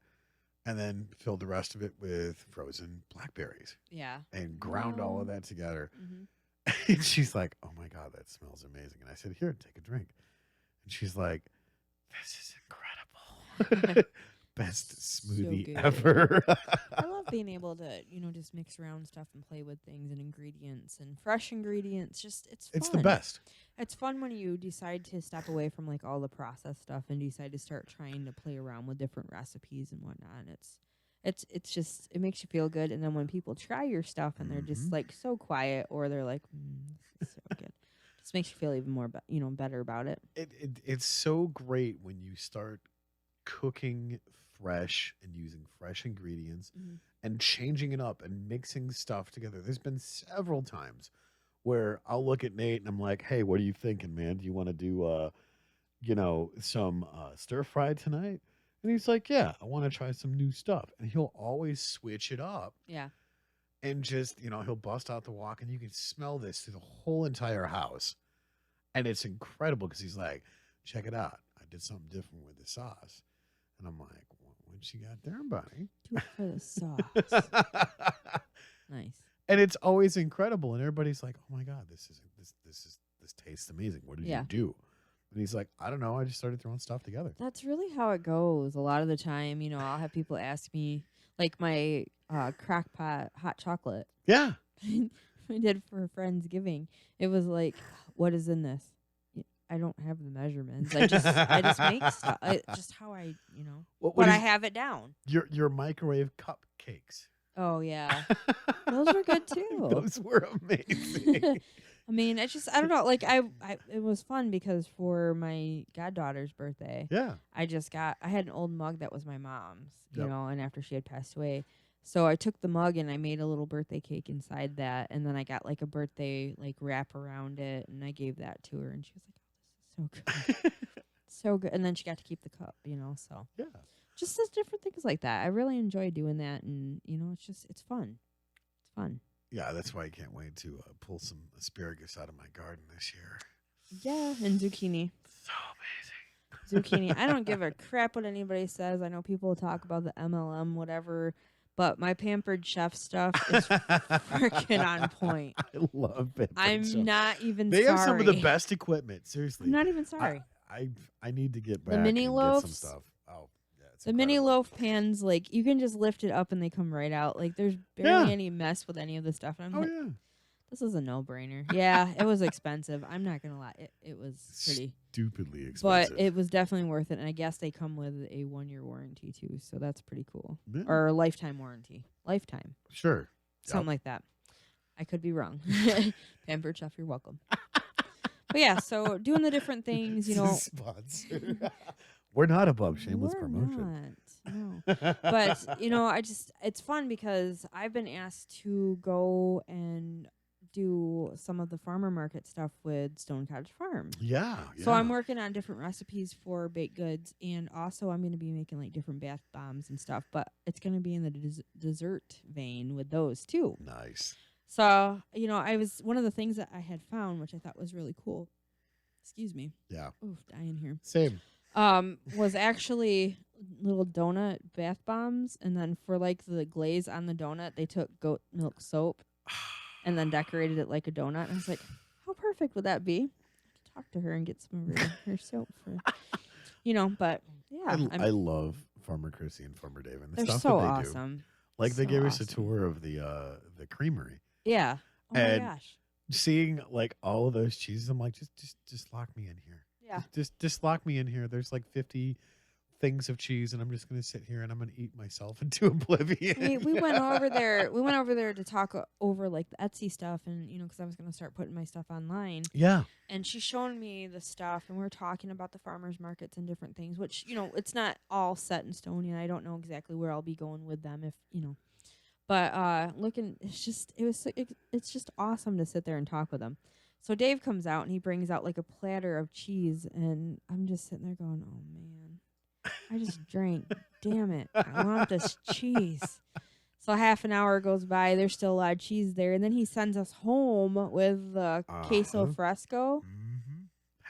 and then filled the rest of it with frozen blackberries Yeah. and ground all of that together. Mm-hmm. And she's like, "Oh my God, that smells amazing." And I said, "Here, take a drink." And she's like, "This is incredible." Best smoothie good. ever. I love being able to, just mix around stuff and play with things and ingredients and fresh ingredients. Just it's fun. It's the best. It's fun when you decide to step away from like all the processed stuff and decide to start trying to play around with different recipes and whatnot. And it's just, it makes you feel good. And then when people try your stuff and they're just like so quiet, or they're like, this is so good, just makes you feel even more better about it. It's so great when you start cooking fresh and using fresh ingredients and changing it up and mixing stuff together. There's been several times where I'll look at Nate and I'm like, "Hey, what are you thinking, man? Do you want to do some stir fry tonight?" And he's like, "Yeah, I want to try some new stuff." And he'll always switch it up. Yeah. And just, he'll bust out the wok and you can smell this through the whole entire house. And it's incredible because he's like, "Check it out. I did something different with the sauce." And I'm like, "What you got there, buddy?" Do it for the sauce. Nice. And it's always incredible. And everybody's like, "Oh my God, this tastes amazing. What did you do?" And he's like, "I don't know. I just started throwing stuff together." That's really how it goes. A lot of the time, I'll have people ask me, like my crock pot hot chocolate. Yeah. I did for Friendsgiving. It was like, "What is in this?" I don't have the measurements. I just make stuff. Just how I, What I have it down. Your microwave cupcakes. Oh yeah, those were good too. Those were amazing. I mean, it's just, I don't know. Like it was fun because for my goddaughter's birthday, Yeah. I had an old mug that was my mom's, you Yep. know, and after she had passed away. So I took the mug and I made a little birthday cake inside that, and then I got like a birthday like wrap around it, and I gave that to her, and she was like, "Oh, this is so good." So good. And then she got to keep the cup, so Yeah. just those different things like that. I really enjoy doing that, and it's fun. It's fun. Yeah, that's why I can't wait to pull some asparagus out of my garden this year. Yeah, and zucchini. So amazing. Zucchini. I don't give a crap what anybody says. I know people talk about the MLM, whatever, but my Pampered Chef stuff is freaking on point. I love it. I'm not even They sorry. have some of the best equipment. Seriously. I'm not even sorry. I need to get back The mini and loaves? get some stuff. Oh, yeah. It's The mini incredible. loaf pans, like, you can just lift it up and they come right out. Like, there's barely any mess with any of the stuff. And I'm Oh, like, yeah. this is a no-brainer. Yeah, it was expensive. I'm not going to lie. It was pretty. Stupidly expensive. But it was definitely worth it. And I guess they come with a 1-year warranty, too. So that's pretty cool. Yeah. Or a lifetime warranty. Lifetime. Sure. Something like that. I could be wrong. Pampered Chef, you're welcome. But yeah, so doing the different things, Sponsor. We're not above shameless we're promotion. not, no. But, it's fun because I've been asked to go and do some of the farmer market stuff with Stone Cottage Farm. Yeah. So I'm working on different recipes for baked goods, and also I'm going to be making like different bath bombs and stuff. But it's going to be in the dessert vein with those too. Nice. So I was one of the things that I had found, which I thought was really cool. Excuse me. Yeah. Oof, dying here. Same. Was actually little donut bath bombs, and then for like the glaze on the donut, they took goat milk soap and then decorated it like a donut. And I was like, how perfect would that be? I could talk to her and get some of her soap for, but yeah. I love Farmer Chrissy and Farmer Dave and the they're stuff so that they awesome. do. Like they So gave us a awesome. tour of the creamery. Yeah. Oh And my gosh. seeing like all of those cheeses, I'm like, just lock me in here. Yeah. Just lock me in here. There's like 50 things of cheese, and I'm just gonna sit here and I'm gonna eat myself into oblivion. We went over there. We went over there to talk over like the Etsy stuff, and because I was gonna start putting my stuff online. Yeah. And she's showing me the stuff, and we're talking about the farmers markets and different things, which it's not all set in stone yet. I don't know exactly where I'll be going with them, But looking, it's just awesome to sit there and talk with them. So Dave comes out and he brings out like a platter of cheese, and I'm just sitting there going, "Oh man, I just drank. Damn it, I want this cheese." So half an hour goes by. There's still a lot of cheese there, and then he sends us home with the queso fresco.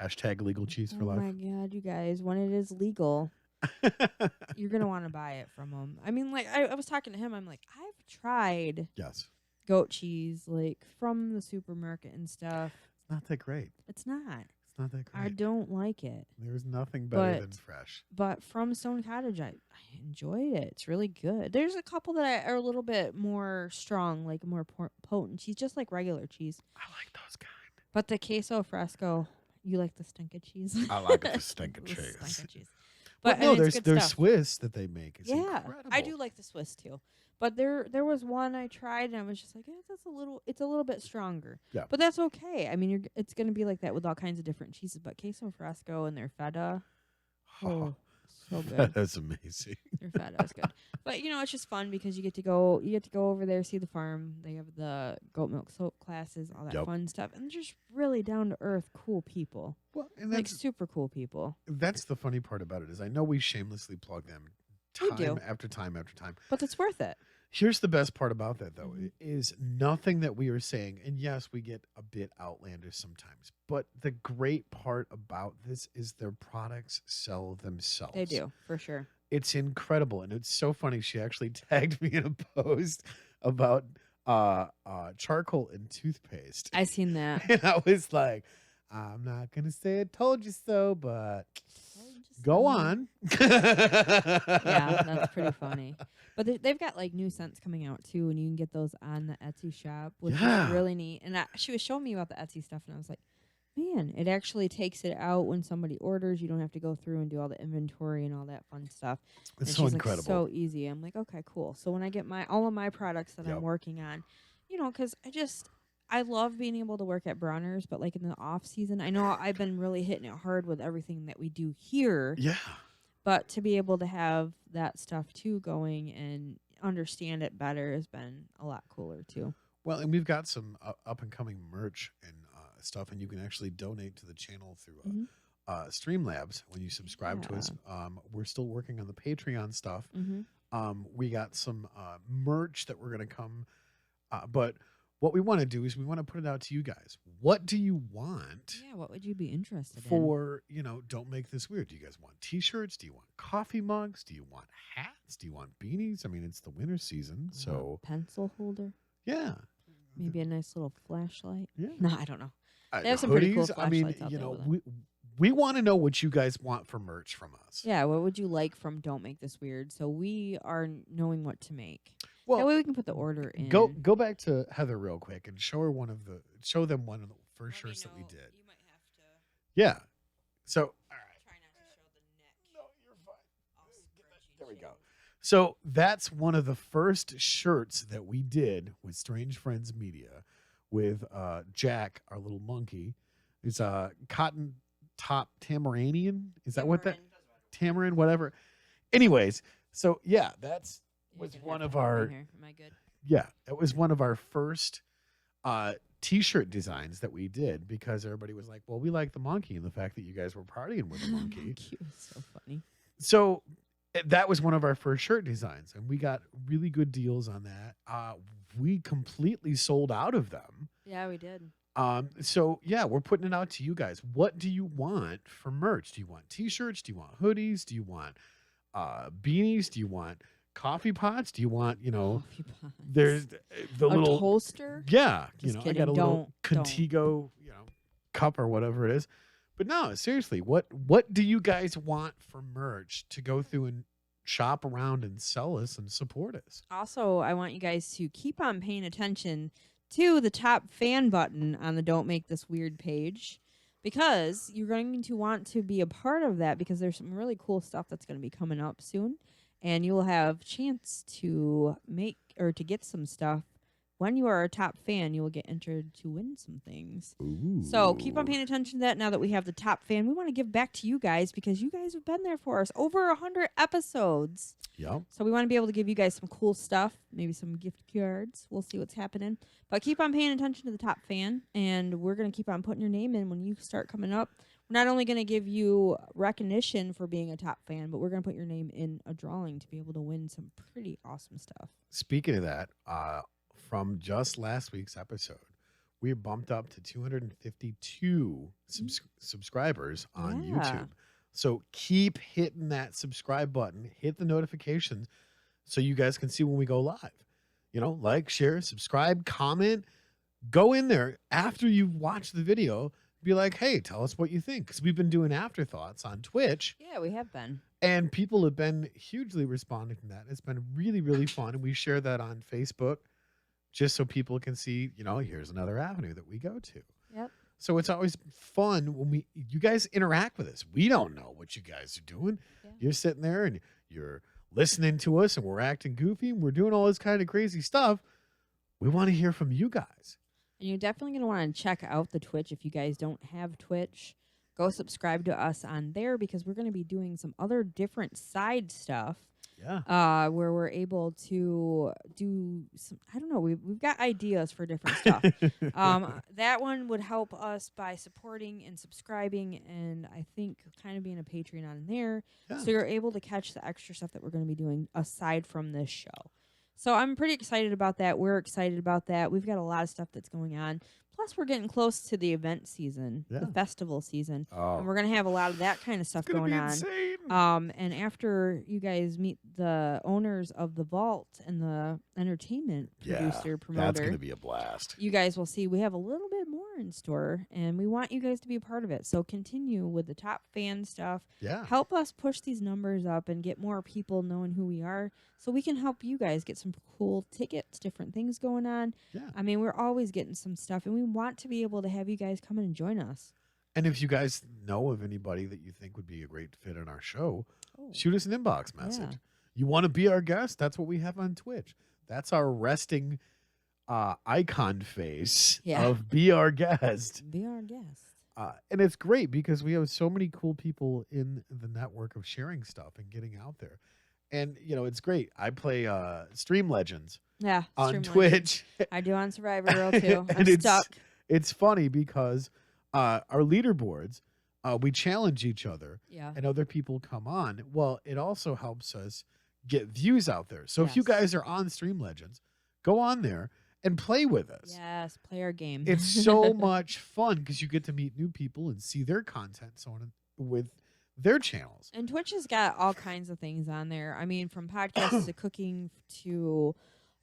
Hashtag legal cheese for Oh life. my god, you guys! When it is legal, you're gonna want to buy it from him. I mean, like I was talking to him. I'm like, I've tried Yes. goat cheese like from the supermarket and stuff. It's not that great. It's not. It's not that great. I don't like it. There's nothing better than fresh. But from Stone Cottage, I enjoyed it. It's really good. There's a couple that are a little bit more strong, like more potent cheese, just like regular cheese. I like those kind. But the queso fresco, you like the stinka cheese? I like the stinka The cheese. stinka cheese. But But no, I mean, it's there's good stuff. Swiss that they make. It's Yeah, incredible. I do like the Swiss too. But there was one I tried, and I was just like, it's a little bit stronger. Yeah. But that's okay. I mean, it's going to be like that with all kinds of different cheeses. But queso fresco and their feta, oh, so good. That's amazing. Their feta is good. But it's just fun because you get to go over there, see the farm. They have the goat milk soap classes, all that Yep. fun stuff, and just really down to earth, cool people, Well, and like super cool people. that's the funny part about it is I know we shamelessly plug them We do. time after time after time. But it's worth it. Here's the best part about that, though, Mhm. is nothing that we are saying. And yes, we get a bit outlandish sometimes, but the great part about this is their products sell themselves. They do, for sure. It's incredible. And it's so funny. She actually tagged me in a post about charcoal and toothpaste. I seen that. And I was like, I'm not going to say I told you so, but go on. Yeah, that's pretty funny. But they've got like new scents coming out too, and you can get those on the Etsy shop, which Yeah. is really neat. And she was showing me about the Etsy stuff, and I was like, man, it actually takes it out when somebody orders. You don't have to go through and do all the inventory and all that fun stuff. It's and so she's incredible. like, so easy. I'm like, okay, cool. So when I get all of my products that Yep. I'm working on, because I love being able to work at Bronner's, but like in the off season, I know I've been really hitting it hard with everything that we do here. Yeah. But to be able to have that stuff too going and understand it better has been a lot cooler too. Well, and we've got some up and coming merch and stuff, and you can actually donate to the channel through Mhm. Streamlabs when you subscribe to us. We're still working on the Patreon stuff. Mm-hmm. We got some merch that we're going to come, but what we want to do is we want to put it out to you guys. What do you want? Yeah, what would you be interested in? For, don't make this weird. Do you guys want t-shirts? Do you want coffee mugs? Do you want hats? Do you want beanies? I mean, it's the winter season, so Pencil holder, yeah. maybe a nice little flashlight. Yeah. No, I don't know. They have some pretty cool I mean, flashlights out there with them. we want to know what you guys want for merch from us. Yeah, what would you like from Don't Make This Weird? So we are knowing what to make. Well, that way we can put the order in. go back to Heather real quick and show them one of the first shirts that we did. You might have to Yeah. So, all right. try not to show the neck. No, you're fine. All scrunchy There we chin. go. So that's one of the first shirts that we did with Strange Friends Media with Jack, our little monkey. It's a cotton top Tamaranian. Is that what that? Tamarin, whatever. Anyways, so yeah, was You can one have of that our in here. Am I good? yeah, it was one of our first t-shirt designs that we did because everybody was like, well, we like the monkey and the fact that you guys were partying with the monkey. Cute. So funny. So that was one of our first shirt designs, and we got really good deals on that. We completely sold out of them. Yeah, we did. So yeah, we're putting it out to you guys. What do you want for merch? Do you want t-shirts? Do you want hoodies? Do you want beanies? Do you want coffee pots? Do you want, Coffee pots. there's the a little toaster. yeah, Just I kidding. got a little Don't. Contigo, cup or whatever it is. But no, seriously, what do you guys want for merch to go through and shop around and sell us and support us? Also, I want you guys to keep on paying attention to the top fan button on the Don't Make This Weird page, because you're going to want to be a part of that, because there's some really cool stuff that's going to be coming up soon, and you will have chance to make or to get some stuff. When you are a top fan, you will get entered to win some things. Ooh. So keep on paying attention to that. Now that we have the top fan, we want to give back to you guys, because you guys have been there for us over 100 episodes. Yep. So we want to be able to give you guys some cool stuff, maybe some gift cards. We'll see what's happening. But keep on paying attention to the top fan, and we're going to keep on putting your name in when you start coming up. We're not only going to give you recognition for being a top fan, but we're going to put your name in a drawing to be able to win some pretty awesome stuff. Speaking of that, from just last week's episode, we bumped up to 252 subscribers on YouTube. So keep hitting that subscribe button, hit the notifications so you guys can see when we go live. Like, share, subscribe, comment. Go in there after you've watched the video. Be like, hey, tell us what you think. Because we've been doing afterthoughts on Twitch. Yeah, we have been. And people have been hugely responding to that. It's been really, really fun. And we share that on Facebook just so people can see, here's another avenue that we go to. Yep. So it's always fun when you guys interact with us. We don't know what you guys are doing. Yeah. You're sitting there and you're listening to us and we're acting goofy and we're doing all this kind of crazy stuff. We want to hear from you guys. And you're definitely going to want to check out the Twitch. If you guys don't have Twitch, go subscribe to us on there, because we're going to be doing some other different side stuff. Yeah. Where we're able to do some, I don't know, we've got ideas for different stuff. That one would help us by supporting and subscribing, and I think kind of being a Patreon on there. Yeah. So you're able to catch the extra stuff that we're going to be doing aside from this show. So I'm pretty excited about that. We're excited about that. We've got a lot of stuff that's going on. Plus, we're getting close to the event season, the festival season. Oh. And we're going to have a lot of that kind of stuff going on. Insane. And after you guys meet the owners of the Vault and the entertainment producer, promoter, that's going to be a blast. You guys will see we have a little bit more in store, and we want you guys to be a part of it. So continue with the top fan stuff. Yeah. Help us push these numbers up and get more people knowing who we are, so we can help you guys get some cool tickets, different things going on. Yeah. I mean, we're always getting some stuff, and we want to be able to have you guys come in and join us. And if you guys know of anybody that you think would be a great fit on our show, shoot us an inbox message. Yeah. You want to be our guest? That's what we have on Twitch. That's our resting icon face of be our guest. Be our guest. And it's great because we have so many cool people in the network of sharing stuff and getting out there. And, it's great. I play Stream Legends on Twitch. I do on Survivor Girl, too. I'm stuck. It's funny because our leaderboards, we challenge each other and other people come on. Well, it also helps us get views out there. So if you guys are on Stream Legends, go on there and play with us. Yes, play our game. It's so much fun because you get to meet new people and see their content so on with their channels. And Twitch has got all kinds of things on there. I mean, from podcasts to cooking to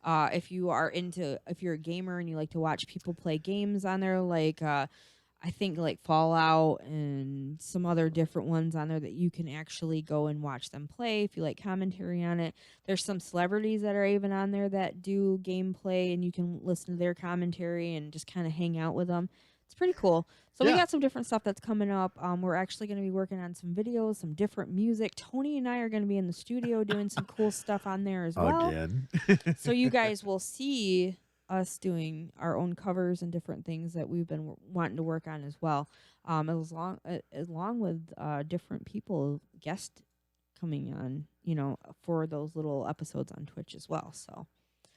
if you're a gamer and you like to watch people play games on there, like I think like Fallout and some other different ones on there that you can actually go and watch them play if you like commentary on it. There's some celebrities that are even on there that do gameplay, and you can listen to their commentary and just kind of hang out with them. It's pretty cool. So we got some different stuff that's coming up. We're actually going to be working on some videos, some different music. Tony and I are going to be in the studio doing some cool stuff on there as well. Again. So you guys will see us doing our own covers and different things that we've been wanting to work on as well. Along with different people, guests coming on, for those little episodes on Twitch as well. So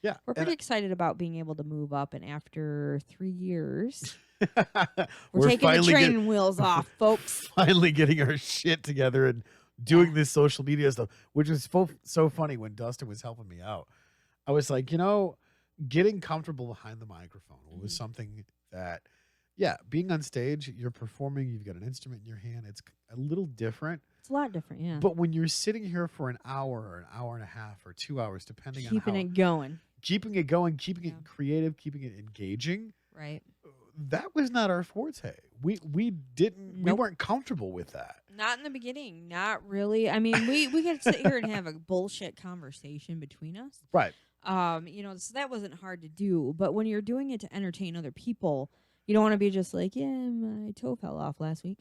Yeah. We're pretty excited about being able to move up, and after 3 years, we're taking the finally training wheels off, folks. finally getting our shit together and doing this social media stuff, which is so funny. When Dustin was helping me out, I was like, getting comfortable behind the microphone was Mhm. something that, being on stage, you're performing, you've got an instrument in your hand. It's a little different. It's a lot different, yeah. But when you're sitting here for an hour or an hour and a half or 2 hours, depending on Keeping how, it going. keeping it going, keeping Yeah. it creative, keeping it engaging, Right. that was not our forte. We Nope. weren't comfortable with that. Not in the beginning. Not really. I mean, we could sit here and have a bullshit conversation between us. Right. So that wasn't hard to do. But when you're doing it to entertain other people, you don't want to be just like, yeah, my toe fell off last week.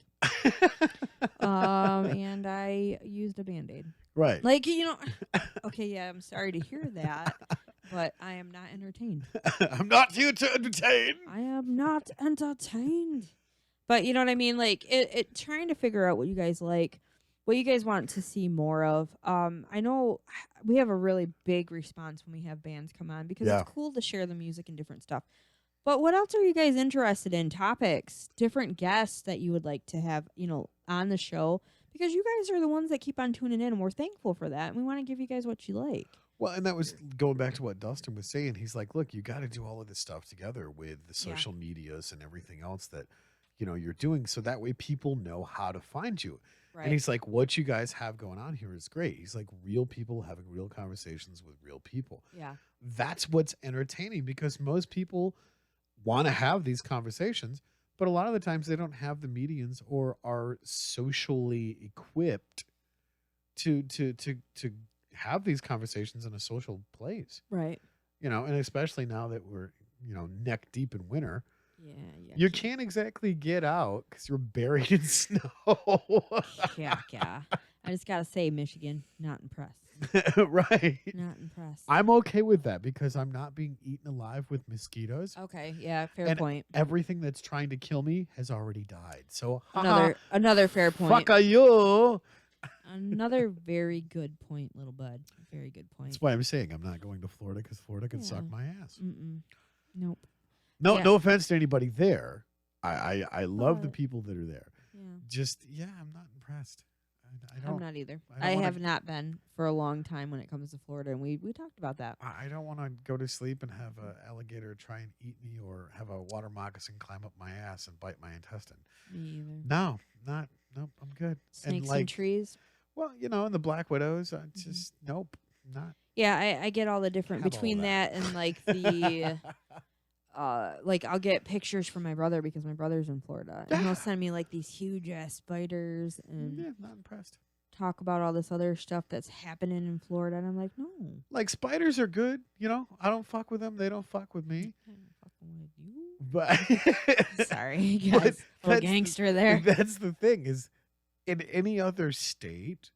And I used a Band-Aid. Right. Like, okay, yeah, I'm sorry to hear that, but I am not entertained. I'm not here to entertain. I am not entertained. But you know what I mean? Like, it trying to figure out what you guys like, what you guys want to see more of. I know we have a really big response when we have bands come on because Yeah. it's cool to share the music and different stuff. But what else are you guys interested in? Topics, different guests that you would like to have, on the show? Because you guys are the ones that keep on tuning in, and we're thankful for that. And we want to give you guys what you like. Well, and that was going back to what Dustin was saying. He's like, look, you got to do all of this stuff together with the Yeah. social medias and everything else that, you're doing. So that way people know how to find you. Right. And he's like, what you guys have going on here is great. He's like, real people having real conversations with real people. Yeah. That's what's entertaining, because most people want to have these conversations, but a lot of the times they don't have the medians or are socially equipped to have these conversations in a social place. Right. And especially now that we're, neck deep in winter, Yeah. you can't exactly get out because you're buried in snow. Yeah. I just gotta say, Michigan, not impressed. Right. Not impressed. I'm okay with that because I'm not being eaten alive with mosquitoes. Okay, yeah, fair And point. Everything that's trying to kill me has already died. So Another fair point. fuck are you. Another very good point, little bud. Very good point. That's why I'm saying I'm not going to Florida, because Florida could suck Yeah. my ass. Nope. No, Yeah. no offense to anybody there. I love the But- people that are there. Yeah. Just I'm not impressed. I don't. I'm not either. I don't I wanna- have not been for a long time when it comes to Florida, and we talked about that. I don't want to go to sleep and have an alligator try and eat me, or have a water moccasin climb up my ass and bite my intestine. Me either. No, nope. I'm good. Snakes and and trees. well, and the black widows. Just nope, not. Yeah, I get all the different Have all between that. that and like the like I'll get pictures from my brother because my brother's in Florida, and he'll send me like these huge ass spiders and Yeah, not impressed. talk about all this other stuff that's happening in Florida, and I'm like, no, Like, spiders are good. I don't fuck with them. They don't fuck with me. I'm not fucking with you. But Sorry, But guys, that's little the- gangster there. That's the thing, is in any other state,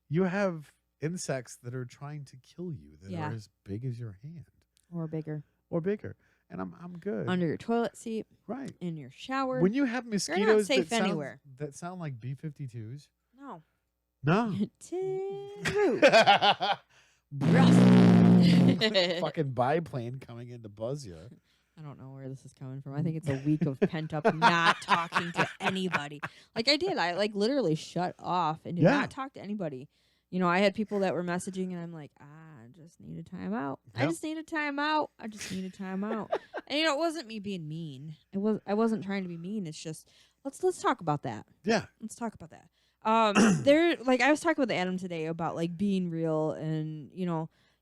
you have insects that are trying to kill you that Yeah. are as big as your hand Or bigger. or bigger. And I'm good. Under your toilet seat, Right. in your shower. When you have mosquitoes safe that anywhere. sound like B-52s. No. No. Tin Fucking biplane coming in to buzz you. I don't know where this is coming from. I think it's a week of pent up not talking to anybody. Like I did. I like literally shut off and did Yeah. not talk to anybody. I had people that were messaging and I'm like, I just need a timeout. I Yep. just need a timeout. I just need a timeout. And it wasn't me being mean. I wasn't trying to be mean. It's just let's talk about that. Yeah. Let's talk about that. I was talking with Adam today about like being real and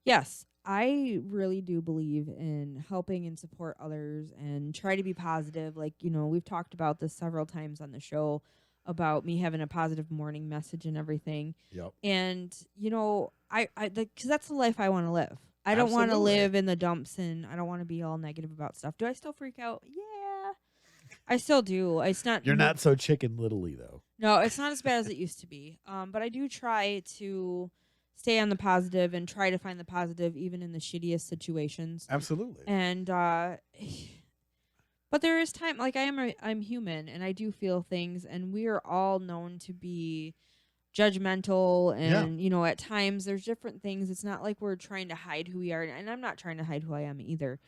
yes, I really do believe in helping and support others and try to be positive. Like, we've talked about this several times on the show about me having a positive morning message and everything. Yep. And, because that's the life I want to live. I don't want to Absolutely. live in the dumps and I don't want to be all negative about stuff. Do I still freak out? Yeah, I still do. It's not. You're not so Chicken Littly, though. No, it's not as bad as it used to be. But I do try to stay on the positive and try to find the positive even in the shittiest situations. Absolutely. And but there is time, like I'm human and I do feel things, and we are all known to be judgmental, Yeah. and at times there's different things. It's not like we're trying to hide who we are, and I'm not trying to hide who I am either.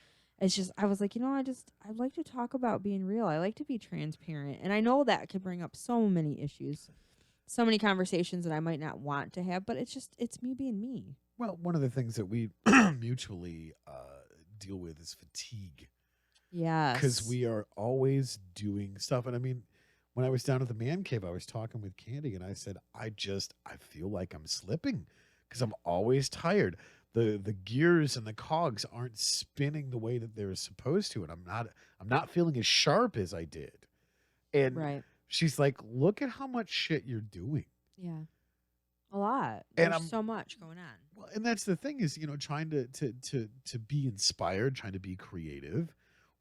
It's just I was like, I'd like to talk about being real. I like to be transparent, and I know that could bring up so many issues, so many conversations that I might not want to have, but it's me being me. Well, one of the things that we mutually deal with is fatigue, because Yes. we are always doing stuff. And I mean, when I was down at the man cave, I was talking with Candy, and I said, I feel like I'm slipping because I'm always tired. The gears and the cogs aren't spinning the way that they're supposed to, and I'm not feeling as sharp as I did. And Right. she's like, look at how much shit you're doing. Yeah. A lot. And There's I'm so much going on. Well, and that's the thing is, trying to be inspired, trying to be creative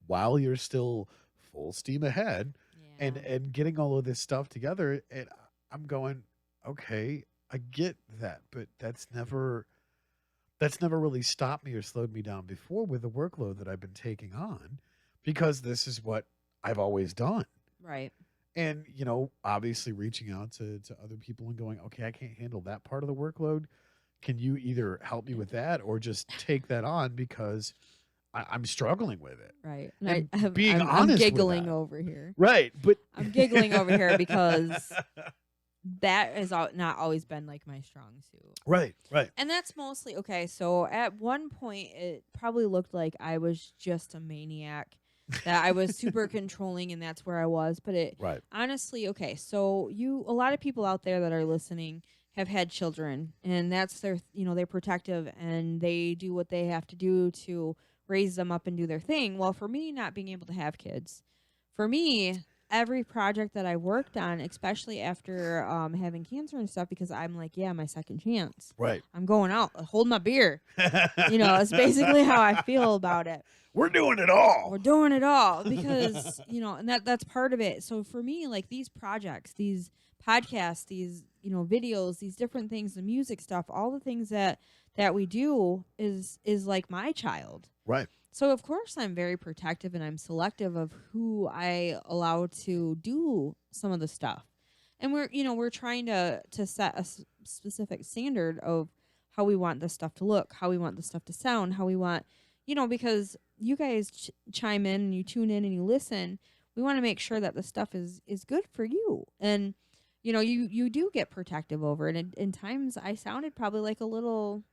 while you're still full steam ahead, and Yeah. and getting all of this stuff together. And I'm going, okay, I get that, but that's never really stopped me or slowed me down before with the workload that I've been taking on, because this is what I've always done. Right. And, obviously reaching out to other people and going, okay, I can't handle that part of the workload. Can you either help me with that or just take that on, because I'm struggling with it? Right. And And being I'm honest with giggling that. over here. Right. But I'm giggling over here because that has not always been like my strong suit. right, right, And that's mostly okay. So at one point, it probably looked like I was just a maniac, that I was super controlling, and that's where I was. But it right. honestly, okay. So a lot of people out there that are listening have had children, and that's they're protective, and they do what they have to do to raise them up and do their thing. Well, for me, not being able to have kids, for me, every project that I worked on, especially after having cancer and stuff, because I'm like, yeah, my second chance. Right. I'm going out, hold my beer. It's basically how I feel about it. We're doing it all. We're doing it all because, and that's part of it. So for me, like these projects, these podcasts, these, videos, these different things, the music stuff, all the things that we do is like my child. Right. So of course I'm very protective, and I'm selective of who I allow to do some of the stuff. And we're trying to set a specific standard of how we want this stuff to look, how we want the stuff to sound, how we want, because you guys chime in and you tune in and you listen. We want to make sure that the stuff is good for you. And you do get protective over it. And in times I sounded probably like a little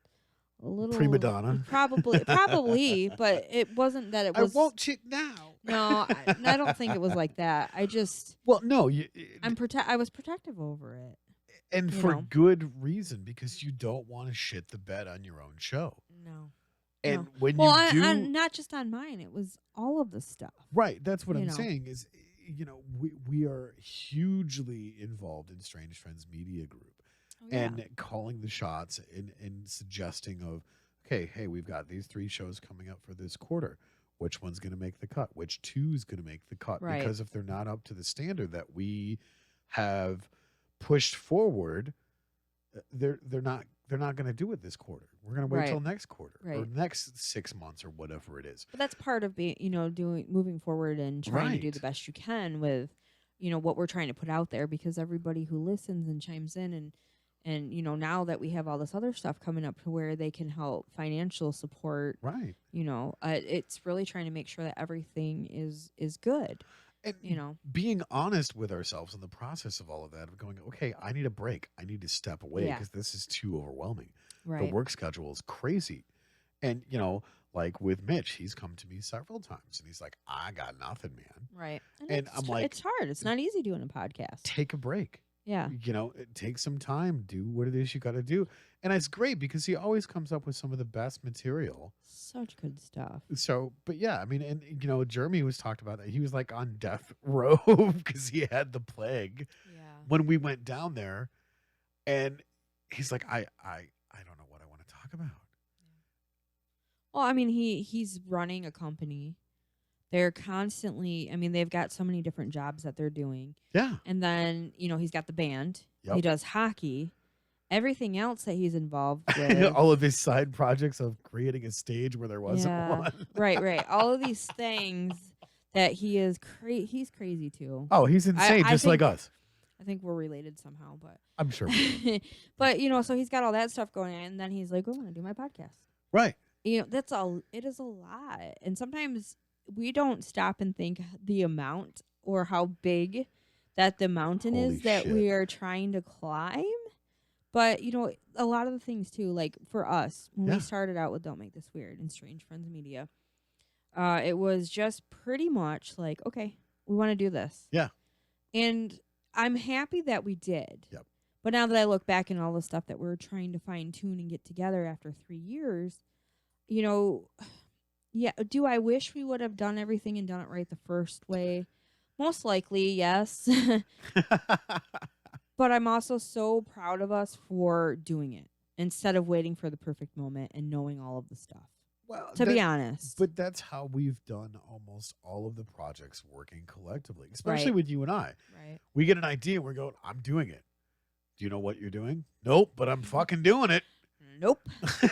Prima donna. probably, but it wasn't that it I was. want it now. No, I don't think it was like that. I just Well, no, I was protective over it. and you for know. good reason, because you don't want to shit the bed on your own show. No. And No. when Well, you do, not just on mine. It was all of the stuff. right, that's what you I'm know. saying is, we are hugely involved in Strange Friends Media Group. Oh, yeah. And calling the shots and suggesting of, okay, hey, we've got these 3 shows coming up for this quarter. Which one's going to make the cut? Which 2's going to make the cut? Right. Because if they're not up to the standard that we have pushed forward, they're not going to do it this quarter. We're going to wait Right. till next quarter or Right. next 6 months or whatever it is. But that's part of being, moving forward and trying to do the Right. best you can with, what we're trying to put out there, because everybody who listens and chimes in and now that we have all this other stuff coming up to where they can help financial support, Right. it's really trying to make sure that everything is good, And being honest with ourselves in the process of all of that, of going, okay, I need a break. I need to step away Yeah. because this is too overwhelming. right? The work schedule is crazy. And, like with Mitch, he's come to me several times and he's like, I got nothing, man. Right. And I'm like, it's hard. It's not easy doing a podcast. Take a break. Yeah. Take some time, do what it is you got to do. And it's great because he always comes up with some of the best material. Such good stuff. So, but yeah, I mean, and Jeremy was talked about that. He was like on death row because he had the plague Yeah. when we went down there. And he's like, I don't know what I want to talk about. Well, I mean, he's running a company. They're constantly, they've got so many different jobs that they're doing. Yeah. And then, he's got the band. He Yep. does hockey. Everything else that he's involved with. All of his side projects of creating a stage where there wasn't Yeah. one. Right. All of these things that he is he's crazy too. Oh, he's insane, I just like think- us. I think we're related somehow, but I'm sure we are. but you know, so he's got all that stuff going on, and then he's like, "Oh, I want to do my podcast." Right. You know, that's all. It is a lot, and sometimes we don't stop and think the amount or how big that the mountain Holy is that shit. we are trying to climb. But you know, a lot of the things too, like for us when Yeah. we started out with Don't Make This Weird and Strange Friends Media, it was just pretty much like, okay, we want to do this. Yeah. And I'm happy that we did. Yep. But now that I look back and all the stuff that we're trying to fine tune and get together after 3 years, you know, yeah, do I wish we would have done everything and done it right the first way? Most likely, yes. But I'm also so proud of us for doing it instead of waiting for the perfect moment and knowing all of the stuff. Well, To be honest. but that's how we've done almost all of the projects working collectively, especially Right. with you and I. Right. We get an idea and we're going, I'm doing it. Do you know what you're doing? Nope, but I'm fucking doing it. Nope.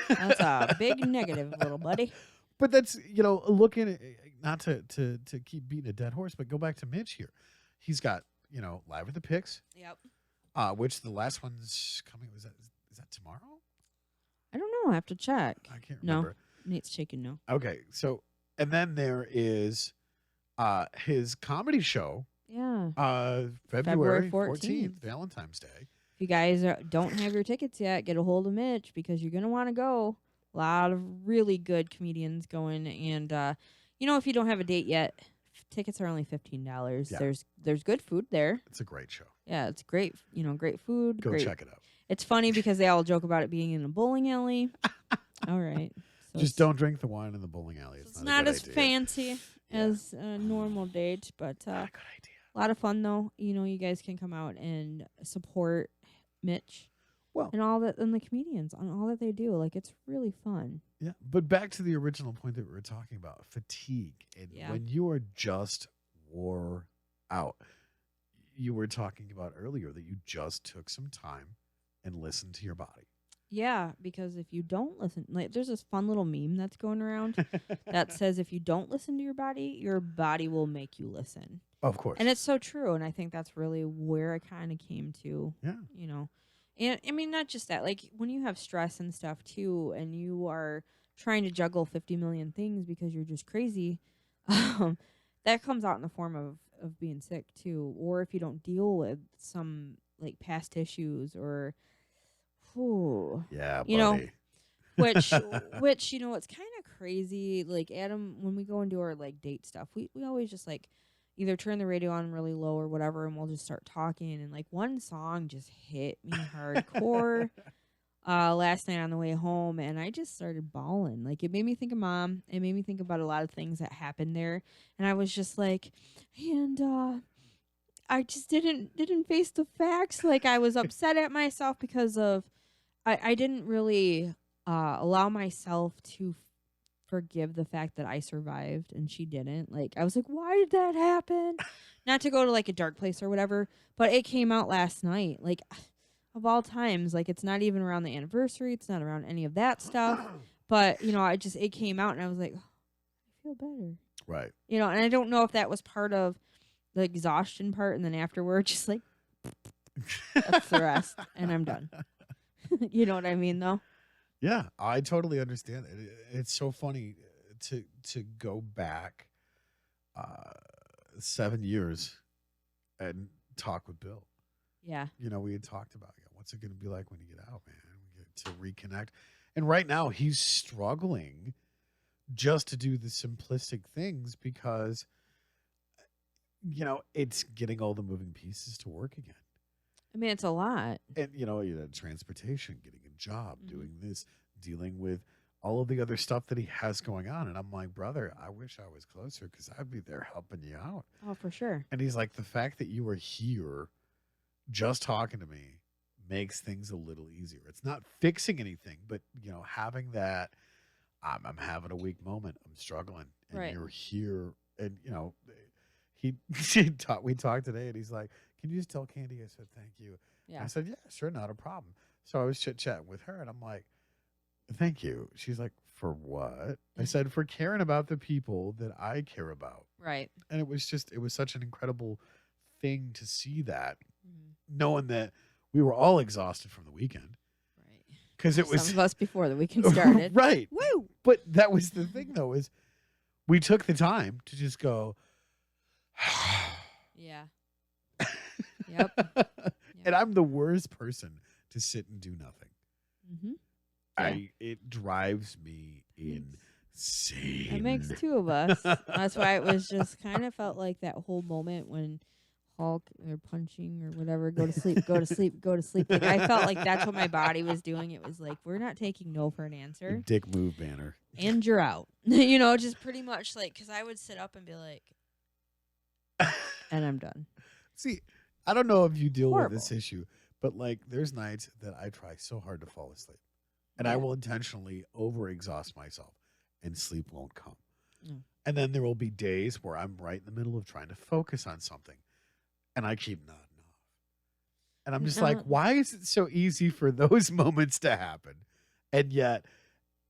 That's a big negative, little buddy. But that's, looking at, not to keep beating a dead horse, but go back to Mitch here. He's got, Live with the Picks, Yep. which the last one's coming. Is that tomorrow? I don't know. I have to check. I can't No. remember. Nate's shaking no. Okay, so and then there is his comedy show, Yeah. February 14th. 14th, Valentine's Day. If you guys don't have your tickets yet, get a hold of Mitch because you're going to want to go. A lot of really good comedians going. And, if you don't have a date yet, tickets are only $15. Yeah. There's good food there. It's a great show. Yeah, it's great. Great food. Go great. check it out. It's funny because they all joke about it being in a bowling alley. All right. So Just don't drink the wine in the bowling alley. It's It's not a good as idea. fancy Yeah. as a normal date, but Not a good idea. a lot of fun though. You guys can come out and support Mitch. Well- and all that, and the comedians on all that they do. Like, it's really fun. Yeah, but back to the original point that we were talking about, fatigue. And Yeah. when you are just wore out, you were talking about earlier that you just took some time and listened to your body. Yeah, because if you don't listen, like, there's this fun little meme that's going around that says if you don't listen to your body will make you listen. Of course. And it's so true. And I think that's really where I kind of came to, Yeah. And I mean, not just that, like when you have stress and stuff too, and you are trying to juggle 50 million things because you're just crazy, that comes out in the form of being sick too. Or if you don't deal with some like past issues or, Yeah, buddy. you know, which it's kind of crazy. Like Adam, when we go and do our like date stuff, we always just like either turn the radio on really low or whatever, and we'll just start talking. And like one song just hit me hardcore last night on the way home, and I just started bawling. Like it made me think of Mom. It made me think about a lot of things that happened there, and I was just like, and I just didn't face the facts. Like I was upset at myself because of I didn't really allow myself to forgive the fact that I survived and she didn't. Like I was like, why did that happen? Not to go to like a dark place or whatever, but it came out last night. Like of all times, like it's not even around the anniversary. It's not around any of that stuff. But it came out and I was like, oh, I feel better. Right. And I don't know if that was part of the exhaustion part, and then afterward, just like that's the rest, and I'm done. You know what I mean, though? Yeah, I totally understand it. It's so funny to go back 7 years and talk with Bill. Yeah. We had talked about what's it going to be like when you get out, man. We get to reconnect, and right now he's struggling just to do the simplistic things because it's getting all the moving pieces to work again. I mean, it's a lot. And transportation, getting a job, Mhm. doing this, dealing with all of the other stuff that he has going on. And I'm like, brother, I wish I was closer because I'd be there helping you out. Oh, for sure. And he's like, the fact that you are here just talking to me makes things a little easier. It's not fixing anything, but having that I'm having a weak moment, I'm struggling, and Right. you're here. And we talked today, and he's like, can you just tell Candy I said thank you? Yeah. I said, yeah, sure, not a problem. So I was chit-chatting with her, and I'm like, thank you. She's like, for what? I said, for caring about the people that I care about. Right. And it was such an incredible thing to see that. Mhm. knowing that we were all exhausted from the weekend Right. because it was Some of us before the weekend started. right. Woo! But that was the thing, though, is we took the time to just go. Yeah. Yep. And I'm the worst person to sit and do nothing. Yeah. It drives me insane. It makes two of us. That's why it was just kind of felt like that whole moment when Hulk or punching or whatever, go to sleep, go to sleep, go to sleep. Like I felt like that's what my body was doing. It was like, we're not taking no for an answer. Dick move banner. And you're out. You know, just pretty much like, because I would sit up and be like, and I'm done. See, I don't know if you deal Horrible. with this issue, but like there's nights that I try so hard to fall asleep. And I Yeah. will intentionally overexhaust myself and sleep won't come. No. And then there will be days where I'm right in the middle of trying to focus on something and I keep nodding off. And I'm just like, why is it so easy for those moments to happen? And yet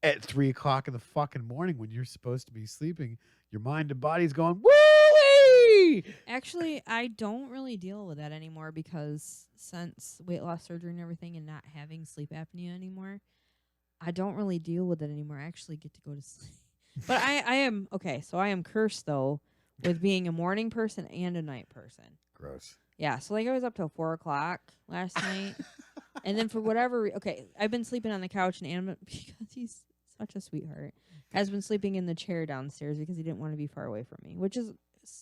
at 3 o'clock in the fucking morning when you're supposed to be sleeping, your mind and body's going, woo-wee! Actually, I don't really deal with that anymore because since weight loss surgery and everything and not having sleep apnea anymore, I don't really deal with it anymore. I actually get to go to sleep. But I am, okay, so I am cursed, though, with being a morning person and a night person. Gross. Yeah, so like I was up till 4 o'clock last night. And then for whatever, okay, I've been sleeping on the couch and Anna, because he's such a sweetheart, has been sleeping in the chair downstairs because he didn't want to be far away from me, which is,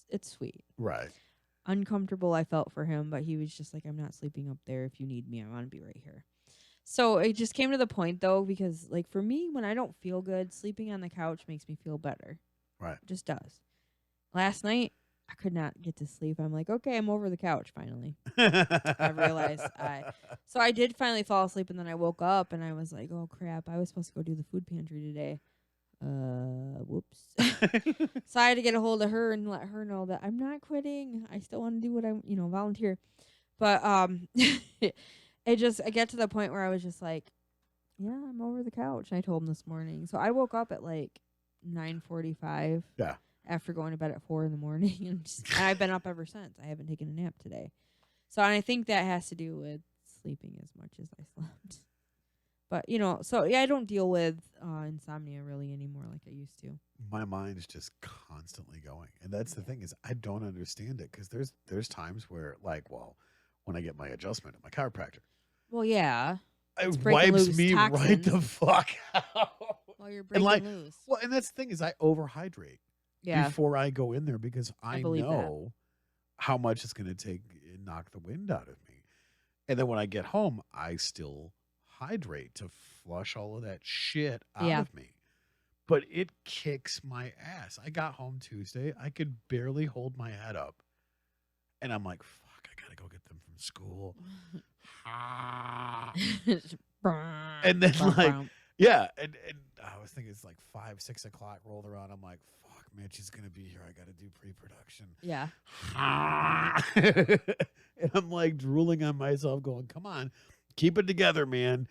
it's sweet. Right. Uncomfortable I felt for him, but he was just like, I'm not sleeping up there. If you need me, I want to be right here. So it just came to the point, though, because like for me, when I don't feel good, sleeping on the couch makes me feel better. Right. It just does. Last night, I could not get to sleep. I'm like, okay, I'm over the couch finally. I realized so I did finally fall asleep, and then I woke up and I was like, oh crap, I was supposed to go do the food pantry today. Whoops. So I had to get a hold of her and let her know that I'm not quitting. I still want to do what I, volunteer. But I get to the point where I was just like, yeah, I'm over the couch. And I told him this morning. So I woke up at like 9:45. Yeah. After going to bed at 4 in the morning, and I've been up ever since. I haven't taken a nap today. So and I think that has to do with sleeping as much as I slept. But so yeah, I don't deal with insomnia really anymore like I used to. My mind's just constantly going, and that's the thing is I don't understand it because there's times where when I get my adjustment at my chiropractor, Well, yeah, it breaking wipes loose me right toxins. the fuck out. Well, you're breaking loose. Well, and that's the thing is I overhydrate Yeah, before I go in there because I believe that. know how much it's going to take and knock the wind out of me, and then when I get home, I still hydrate to flush all of that shit out of me. But it kicks my ass. I got home Tuesday. I could barely hold my head up. And I'm like, fuck, I got to go get them from school. And then yeah. And I was thinking it's like 5, 6 o'clock rolled around. I'm like, fuck, man, she's going to be here. I got to do pre-production. Yeah. And I'm like drooling on myself going, come on, keep it together, man.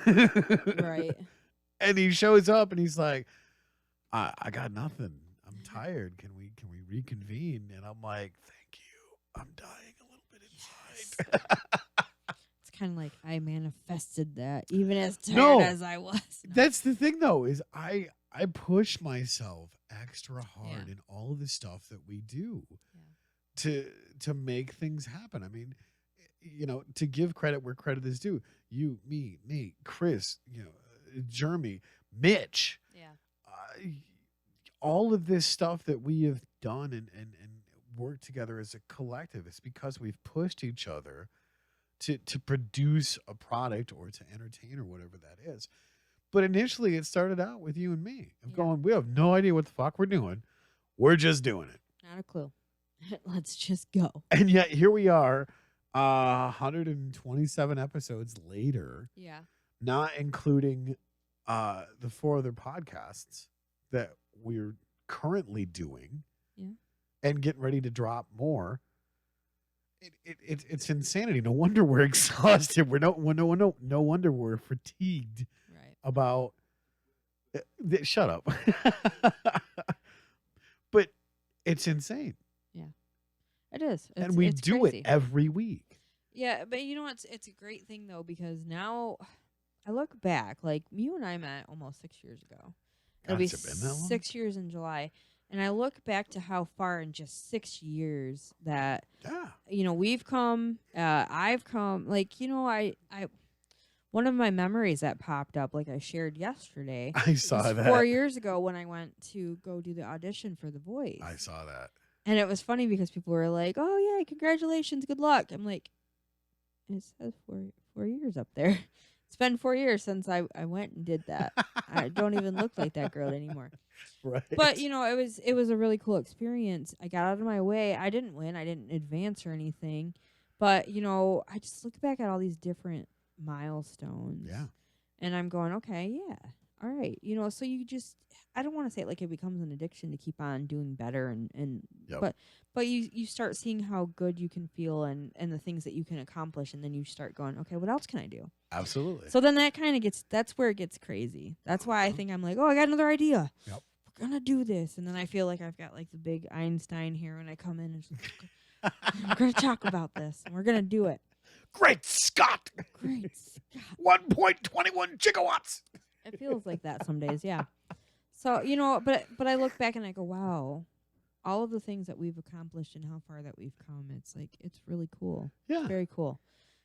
Right. And he shows up and he's like, I got nothing. I'm tired. Can we reconvene? And I'm like, thank you. I'm dying a little bit inside. It's kind of like I manifested that, even as tired as I was. No. That's the thing, though, is I push myself extra hard in all of the stuff that we do to make things happen. I mean, to give credit where credit is due. You, me, Nate, Chris, Jeremy, Mitch. Yeah. All of this stuff that we have done and worked together as a collective is because we've pushed each other to produce a product or to entertain or whatever that is. But initially it started out with you and me. I'm going, we have no idea what the fuck we're doing. We're just doing it. Not a clue. Let's just go. And yet here we are, 127 episodes later. Yeah. Not including the 4 other podcasts that we're currently doing and getting ready to drop more. It's insanity. No wonder we're exhausted. No wonder we're fatigued about shut up. But it's insane. Yeah. It is. And we it's do crazy. it every week. Yeah, but you know it's a great thing though because now I look back, like you and I met almost 6 years ago. It'll God, be has it been that long? 6 years in July. And I look back to how far in just 6 years that Yeah. we've come. I've come. Like one of my memories that popped up, like I shared yesterday, I saw was that. 4 years ago when I went to go do the audition for The Voice. I saw that. And it was funny because people were like, "Oh yeah, congratulations, good luck." I'm like, it says 4 years up there. It's been 4 years since I went and did that. I don't even look like that girl anymore. Right. But it was a really cool experience. I got out of my way. I didn't win. I didn't advance or anything. But I just look back at all these different milestones. Yeah. And I'm going, okay, yeah, all right. So you just, I don't want to say it like it becomes an addiction to keep on doing better and Yep. but you start seeing how good you can feel and the things that you can accomplish, and then you start going, okay, what else can I do? Absolutely. So then that kind of that's where it gets crazy. That's why I think I'm like, oh, I got another idea. Yep. We're gonna do this, and then I feel like I've got like the big Einstein here when I come in and just, we're gonna talk about this, and we're gonna do it. Great Scott! Great Scott! 1.21 gigawatts. It feels like that some days, yeah. So but I look back and I go, wow, all of the things that we've accomplished and how far that we've come. It's like it's really cool. Yeah. Very cool.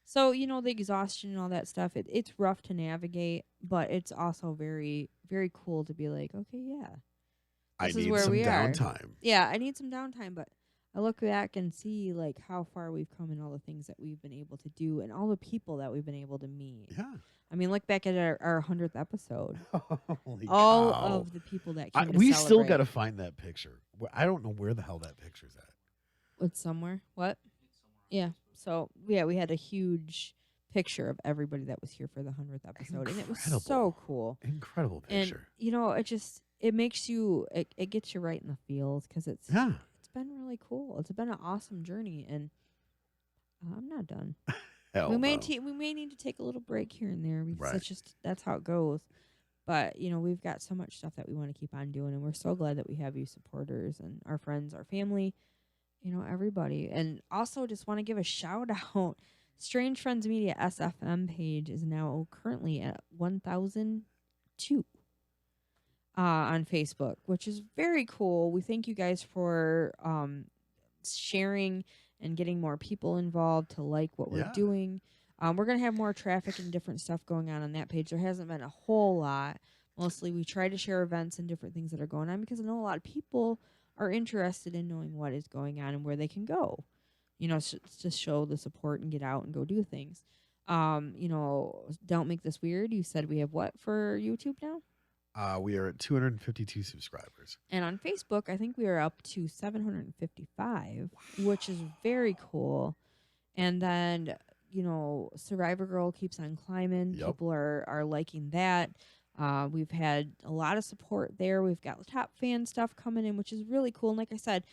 So, the exhaustion and all that stuff, it's rough to navigate, but it's also very, very cool to be like, okay, yeah. I This is need where some we are. downtime. Yeah, I need some downtime, but I look back and see like how far we've come and all the things that we've been able to do and all the people that we've been able to meet. Yeah. I mean, look back at our 100th episode. Holy All cow. of the people that came to we still celebrate. got to find that picture. I don't know where the hell that picture's at. It's somewhere. What? Yeah. So, yeah, we had a huge picture of everybody that was here for the 100th episode. And it was Incredible. so cool. Incredible picture. And, it makes you, it gets you right in the feels because it's Yeah. been really cool. It's been an awesome journey. And I'm not done. Hell we may no. we may need to take a little break here and there because Right. that's how it goes. But we've got so much stuff that we want to keep on doing, and we're so glad that we have you supporters and our friends, our family, everybody. And also just want to give a shout out. Strange Friends Media SFM page is now currently at 1,002 on Facebook, which is very cool. We thank you guys for sharing and getting more people involved to like what we're Yeah. doing. We're going to have more traffic and different stuff going on that page. There hasn't been a whole lot. Mostly we try to share events and different things that are going on because I know a lot of people are interested in knowing what is going on and where they can go. To show the support and get out and go do things. Don't Make This Weird. You said we have what for YouTube now? We are at 252 subscribers. And on Facebook, I think we are up to 755, which is very cool. And then, Survivor Girl keeps on climbing. Yep. People are liking that. We've had a lot of support there. We've got top fan stuff coming in, which is really cool. And like I said,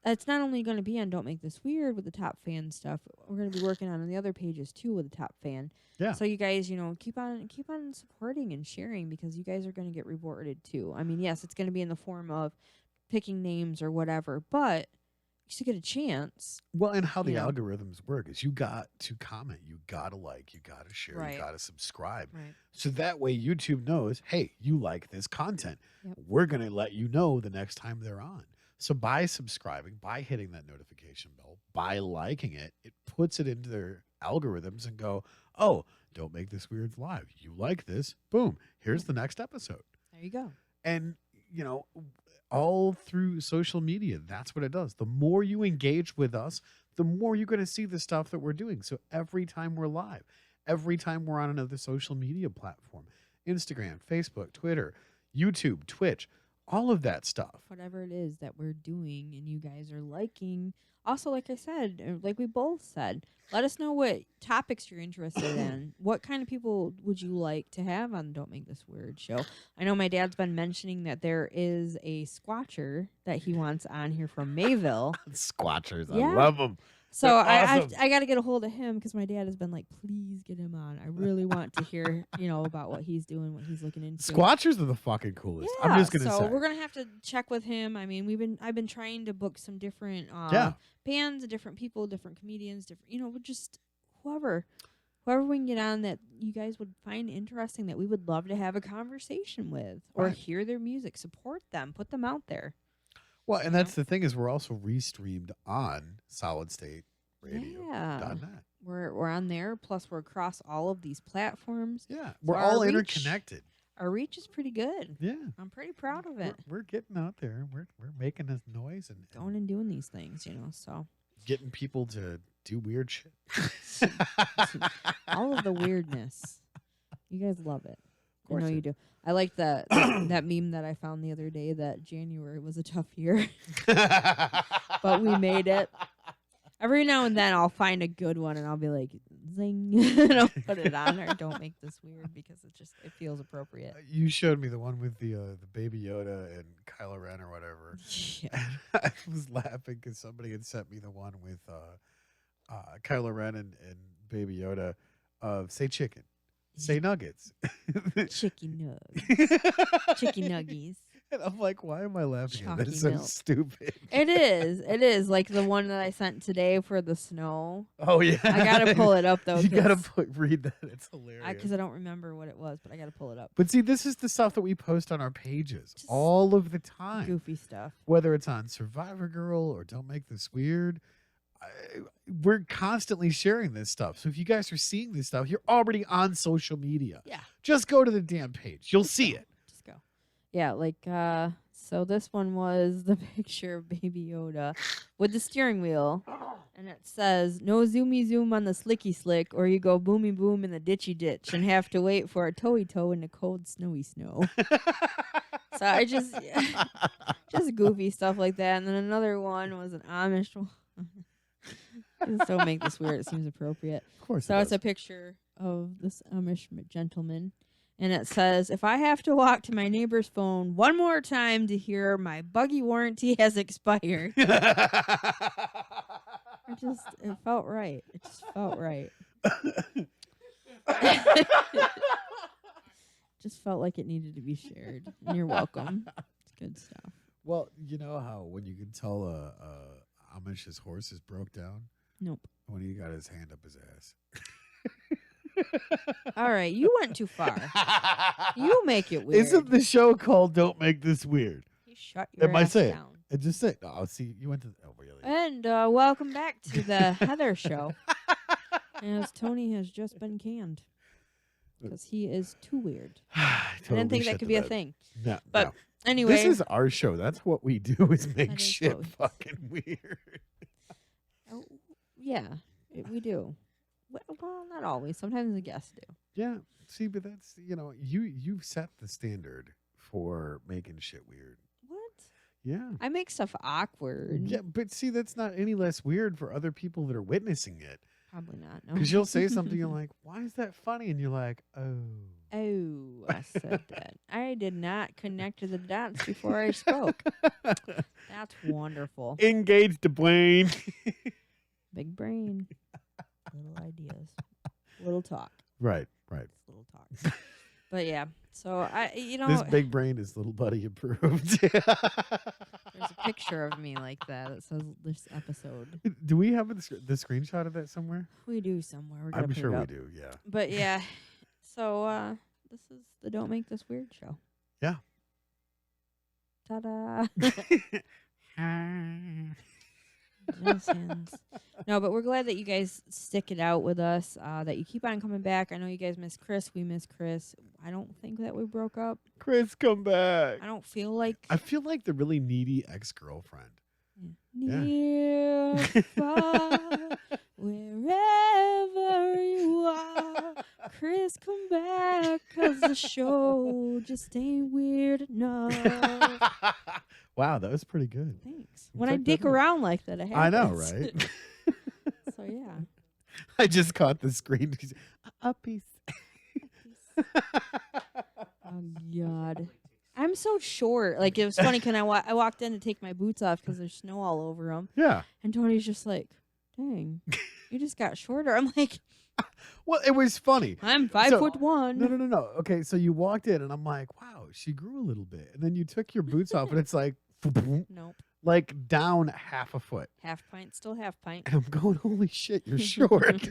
it's not only going to be on Don't Make This Weird with the top fan stuff. We're going to be working on the other pages too with the top fan. Yeah. So you guys, keep on supporting and sharing because you guys are going to get rewarded too. I mean, yes, it's going to be in the form of picking names or whatever, but you still get a chance. Well, and how the algorithms work is you got to comment, you got to like, you got to share, Right. you got to subscribe. Right. So that way YouTube knows, hey, you like this content. Yep. We're going to let you know the next time they're on. So by subscribing, by hitting that notification bell, by liking it, it puts it into their algorithms and go, oh, Don't Make This Weird live. You like this? Boom. Here's the next episode. There you go. And, all through social media, that's what it does. The more you engage with us, the more you're going to see the stuff that we're doing. So every time we're live, every time we're on another social media platform, Instagram, Facebook, Twitter, YouTube, Twitch, all of that stuff. Whatever it is that we're doing and you guys are liking. Also, like I said, like we both said, let us know what topics you're interested in. What kind of people would you like to have on Don't Make This Weird show? I know my dad's been mentioning that there is a squatcher that he wants on here from Mayville. Squatchers. Yeah. I love them. So Awesome. I got to get a hold of him because my dad has been like, please get him on. I really want to hear, about what he's doing, what he's looking into. Squatchers are the fucking coolest. Yeah, I'm just going to so say. we're gonna have to check with him. I mean, I've been trying to book some different bands, different people, different comedians, different, just whoever we can get on that you guys would find interesting that we would love to have a conversation with or Right. hear their music, support them, put them out there. Well, and that's the thing is we're also restreamed on Solid State Radio. Yeah. .net. We're on there. Plus, we're across all of these platforms. Yeah, So we're our all reach- interconnected. Our reach is pretty good. Yeah, I'm pretty proud of it. we're getting out there. We're making this noise and Going and doing these things, So getting people to do weird shit. all of the weirdness, you guys love it. I course know I you do. I like that that meme that I found the other day that January was a tough year, but we made it. Every now and then I'll find a good one and I'll be like, zing, and I'll put it on there. Don't make this weird because it feels appropriate. You showed me the one with the Baby Yoda and Kylo Ren or whatever. Yeah. I was laughing because somebody had sent me the one with Kylo Ren and Baby Yoda of say chicken, say nuggets. Chicken nugs. Chicken nuggies. And I'm like, why am I laughing at Chalky this? So milk. stupid. It is like the one that I sent today for the snow. Oh yeah, I gotta pull it up though. You gotta read that. It's hilarious. Because I don't remember what it was, but I gotta pull it up. But see, this is the stuff that we post on our pages Just all of the time. Goofy stuff. Whether it's on Survivor Girl or Don't Make This Weird, we're constantly sharing this stuff. So if you guys are seeing this stuff, you're already on social media. Yeah. Just go to the damn page. You'll see it. Just go. Yeah, so this one was the picture of Baby Yoda with the steering wheel. And it says, no zoomy zoom on the slicky slick, or you go boomy boom in the ditchy ditch and have to wait for a toey toe in the cold snowy snow. So I just goofy stuff like that. And then another one was an Amish one. Just don't make this weird. It seems appropriate. Of course. So it's a picture of this Amish gentleman. And it says, if I have to walk to my neighbor's phone one more time to hear my buggy warranty has expired. It felt right. It just felt right. Just felt like it needed to be shared. And you're welcome. It's good stuff. Well, you know how when you can tell a Amish's horse is broke down? Nope. When he got his hand up his ass. All right, you went too far. You make it weird. Isn't the show called Don't Make This Weird? You shut your Am I ass saying? down. And just say, oh, see, you went to, oh, really? And welcome back to the Heather Show. As Tony has just been canned. Because he is too weird. I didn't think that could be a thing. No, But no. anyway. This is our show. That's what we do is make That is shit what we- fucking weird. Oh, yeah, we do. Well, not always. Sometimes the guests do. Yeah. See, but that's, you set the standard for making shit weird. What? Yeah. I make stuff awkward. Yeah, but see, that's not any less weird for other people that are witnessing it. Probably not. No. Because you'll say something, you're like, why is that funny? And you're like, oh. Oh, I said that. I did not connect to the dots before I spoke. That's wonderful. Engage the brain. Big brain. Little ideas. Little talk. Right. It's little talk. But yeah, so This big brain is little buddy approved. there's a picture of me like that. It says this episode. Do we have the screenshot of that somewhere? We do somewhere. We're gonna I'm put sure it we up. do, yeah. But yeah, so this is the Don't Make This Weird show. Yeah. Ta-da. Jazz hands. No, but we're glad that you guys stick it out with us, that you keep on coming back. I know you guys miss Chris. We miss Chris. I don't think that we broke up. Chris, come back. I don't feel like... I feel like the really needy ex-girlfriend. Yeah. Near, far, wherever you are, Chris, come back, 'cause the show just ain't weird enough. Wow, that was pretty good. Thanks. You When I took that dick note. around like that, it I know, happens. right? So, yeah. I just caught the screen. A piece. Oh, God. I'm so short. Like, it was funny because I walked in to take my boots off because there's snow all over them. Yeah. And Tony's just like, dang, you just got shorter. I'm like, Well, it was funny. I'm 5'1". No. Okay, so you walked in, and I'm like, wow, she grew a little bit. And then you took your boots off, and it's like Nope. like down half a foot. Half pint, still half pint. And I'm going, holy shit, you're short.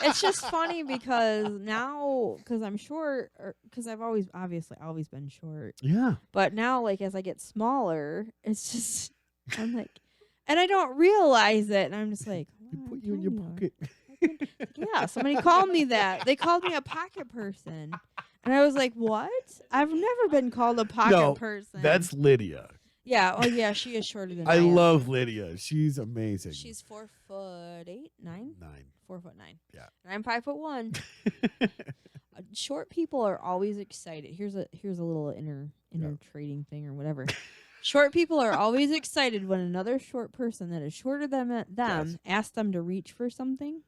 It's just funny because now, because I'm short, because I've always been short. Yeah. But now, like, as I get smaller, it's just, I'm like, and I don't realize it. And I'm just like, You wow, put I'm you in your tinier. pocket. Yeah, somebody called me that. They called me a pocket person. And I was like, what? I've never been called a pocket No, person. That's Lydia. Yeah. Oh, yeah. She is shorter than I I am. love Lydia. She's amazing. She's 4'8", 9? 9. 4'9". Yeah. And I'm 5'1". Short people are always excited. Here's a little inner trading thing or whatever. Short people are always excited when another short person that is shorter than them asks them to reach for something.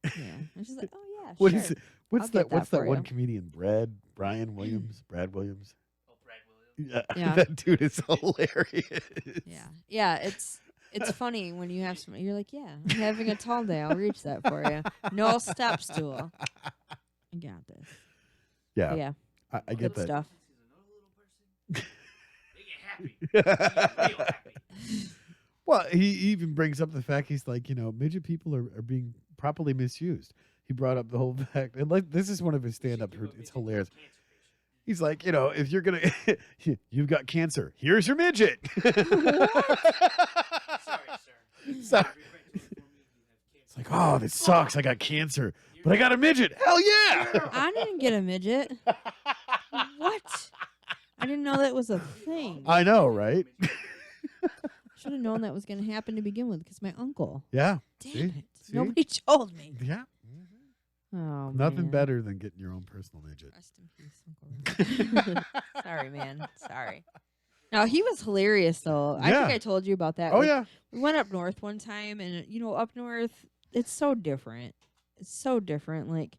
Yeah. And she's like, oh yeah, What sure. is it? What's I'll get that? What's that that for one you. comedian? Brad Williams. Oh, Brad Williams. Yeah. That dude is hilarious. Yeah. It's funny when you have somebody. You're like, yeah, I'm having a tall day. I'll reach that for you. No step stool. I got this. Yeah. But yeah. I Good get that. stuff. They get happy. Real happy. Well, he even brings up the fact he's like, midget people are being properly misused. He brought up the whole fact, and like this is one of his stand-up. It's hilarious. He's like, if you're gonna, you've got cancer. Here's your midget. Sorry, sir. Sorry. It's like, oh, this sucks. I got cancer, but I got a midget. Hell yeah! I didn't get a midget. What? I didn't know that was a thing. I know, right? Should have known that was going to happen to begin with because my uncle. Yeah. Damn See? it. See? Nobody told me. Yeah. Oh, Nothing man. better than getting your own personal midget. Rest in peace, Uncle. Sorry, man. Sorry. No, he was hilarious, though. I Yeah. think I told you about that. Oh Like, yeah. We went up north one time, and, up north, it's so different. It's so different. Like,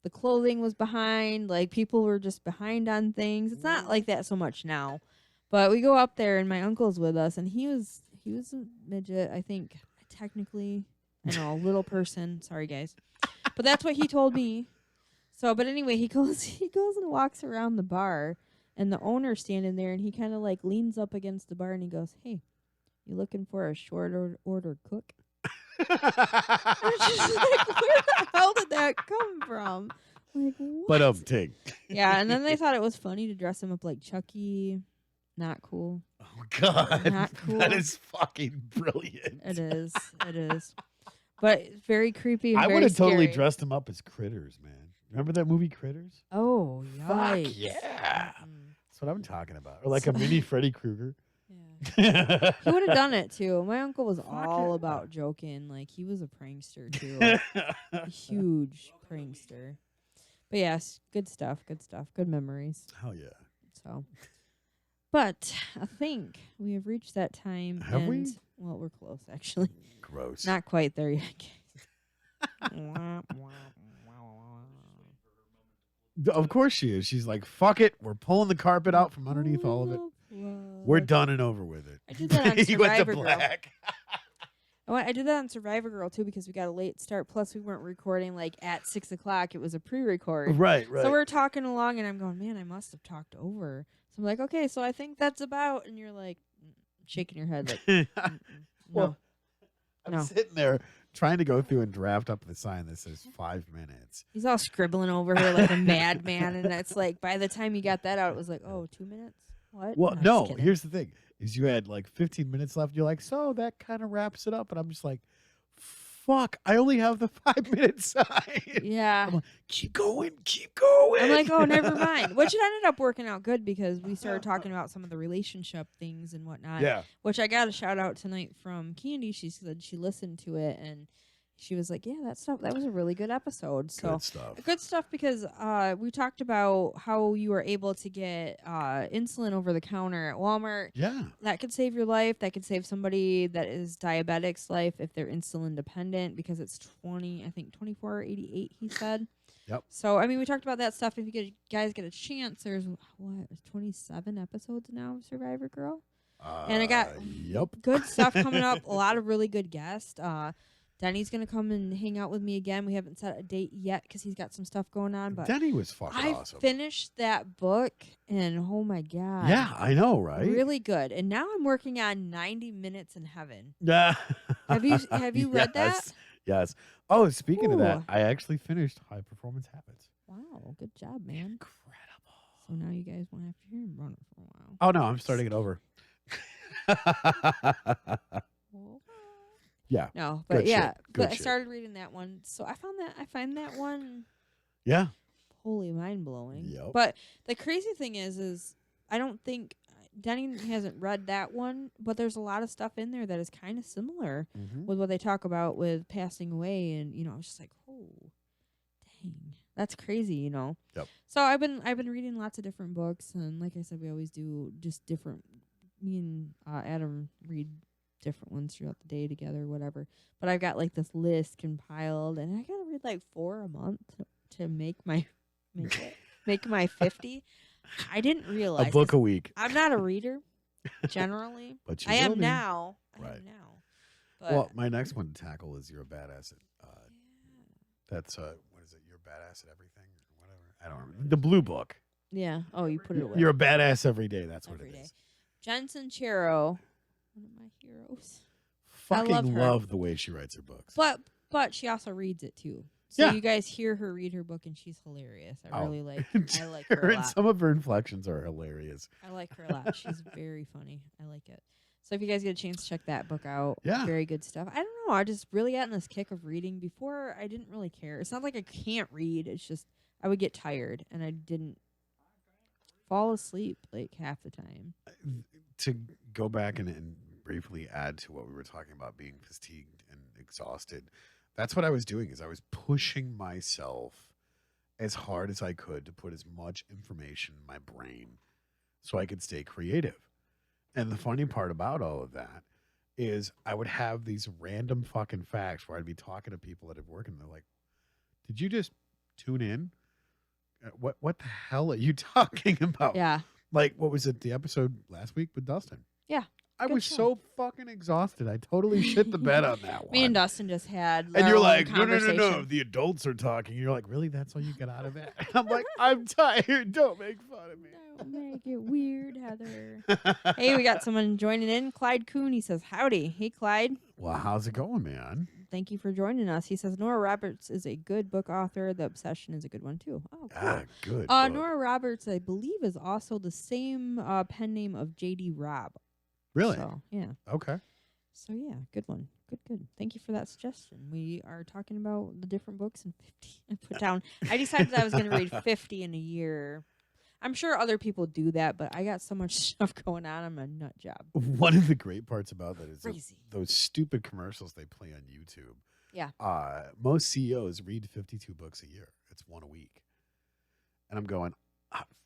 the clothing was behind. Like, people were just behind on things. It's not like that so much now. But we go up there, and my uncle's with us, and he was a midget, I think, technically. I know, a little person. Sorry, guys. But that's what he told me. So, but anyway, he goes and walks around the bar, and the owner's standing there, and he kind of like leans up against the bar, and he goes, "Hey, you looking for a short order cook?" I was just like, where the hell did that come from? Like, what? But Tig. Yeah, and then they thought it was funny to dress him up like Chucky. Not cool. Oh God. Not cool. That is fucking brilliant. It is. It is. But it's very creepy. And I very would have totally scary. dressed him up as Critters, man. Remember that movie Critters? Oh, Fuck yikes. yeah. Mm-mm. That's what I'm talking about. Or like a mini Freddy Krueger. Yeah. He would have done it too. My uncle was Fuck all yeah. about joking. Like he was a prankster too. A huge prankster. But yes, good stuff. Good stuff. Good memories. Hell yeah. So, but I think we have reached that time. Have and, we? Well, we're close actually. Gross. Not quite there yet. Wah, wah, Of course she is. She's like, fuck it. We're pulling the carpet out from underneath all of it. We're done and over with it. I did that on He went to Survivor Girl. black. I did that on Survivor Girl too because we got a late start. Plus, we weren't recording like at 6:00. It was a pre-record. Right. So we're talking along, and I'm going, man, I must have talked over. So I'm like, okay, so I think that's about. And you're like, shaking your head, like, "Mm-mm, Well, no. I'm sitting there trying to go through and draft up the sign that says 5 minutes. He's all scribbling over her like a madman, and it's like by the time you got that out, it was like, oh, 2 minutes. What? Well, I'm just no, kidding. here's the thing. Is you had like 15 minutes left. You're like, so that kind of wraps it up. And I'm just like, fuck, I only have the 5-minute sign. Yeah. I'm like, keep going, keep going. I'm like, oh, never mind. Which it ended up working out good because we started talking about some of the relationship things and whatnot. Yeah. Which I got a shout out tonight from Candy. She said she listened to it and she was like, yeah, that was a really good episode. So Good stuff. good stuff because we talked about how you were able to get insulin over the counter at Walmart. Yeah. That could save your life. That could save somebody that is diabetic's life if they're insulin dependent because it's 24.88 he said. Yep. So I mean we talked about that stuff. If you guys get a chance, there's 27 episodes now of Survivor Girl. And I got Yep. good stuff coming up. A lot of really good guests. Denny's gonna come and hang out with me again. We haven't set a date yet because he's got some stuff going on. But Denny was fucking I awesome. finished that book, and oh my god, Yeah, I know, right? really good. And now I'm working on 90 Minutes in Heaven. Yeah. Have you read that? Yes, yes. Oh, speaking of that, Ooh. I actually finished High Performance Habits. Wow, good job, man. Incredible. So now you guys won't have to hear him run it for a while. Oh no, I'm starting it over. Yeah. No, but Good yeah, shit. Good but I shit. started reading that one. So I find that one Yeah. wholly mind blowing. Yep. But the crazy thing is I don't think Denny hasn't read that one, but there's a lot of stuff in there that is kind of similar Mhm. with what they talk about with passing away, and I was just like, oh, dang, that's crazy, Yep. So I've been reading lots of different books, and like I said, we always do just different. Me and Adam read different ones throughout the day together, whatever. But I've got like this list compiled, and I gotta read like 4 a month to make my 50. I didn't realize A book 'cause a week. I'm not a reader generally. But you I will am be. now. Right. But Well, my next one to tackle is You're a Badass at that's what is it? You're a Badass at everything or whatever. I don't remember. The blue book. yeah. Oh, you put it away. You're a badass every day. That's what Every it day. is. Jen Sincero, one of my heroes. Fucking love her. love the way she writes her books. But she also reads it too. So Yeah. you guys hear her read her book, and she's hilarious. I Oh. really like. I like her Her a and lot. some of her inflections are hilarious. I like her a lot. She's very funny. I like it. So if you guys get a chance to check that book out, Yeah. very good stuff. I don't know. I just really got in this kick of reading. Before, I didn't really care. It's not like I can't read. It's just I would get tired, and I didn't fall asleep like half the time. To go back and briefly add to what we were talking about, being fatigued and exhausted, that's what I was doing. Is I was pushing myself as hard as I could to put as much information in my brain so I could stay creative. And the funny part about all of that is I would have these random fucking facts where I'd be talking to people that have worked, and they're like, "Did you just tune in? What the hell are you talking about?" Yeah. Like, what was it? The episode last week with Dustin. Yeah, I good was show. so fucking exhausted. I totally shit the bed on that one. Me and Dustin just had And our you're own like, no. conversation. The adults are talking. You're like, really? That's all you got out of that? And I'm like, I'm tired. Don't make fun of me. Don't make it weird, Heather. Hey, we got someone joining in. Clyde Kuhn. He says, howdy. Hey, Clyde. Well, how's it going, man? Thank you for joining us. He says, Nora Roberts is a good book author. The Obsession is a good one, too. Oh, cool. Ah, good. book. Nora Roberts, I believe, is also the same pen name of J.D. Robb. Really? So, yeah. Okay. So, yeah, good one. Good. Thank you for that suggestion. We are talking about the different books in 50. I put down. I decided I was going to read 50 in a year. I'm sure other people do that, but I got so much stuff going on. I'm a nut job. One of the great parts about that is Crazy. those stupid commercials they play on YouTube. Yeah. Most CEOs read 52 books a year. It's one a week. And I'm going,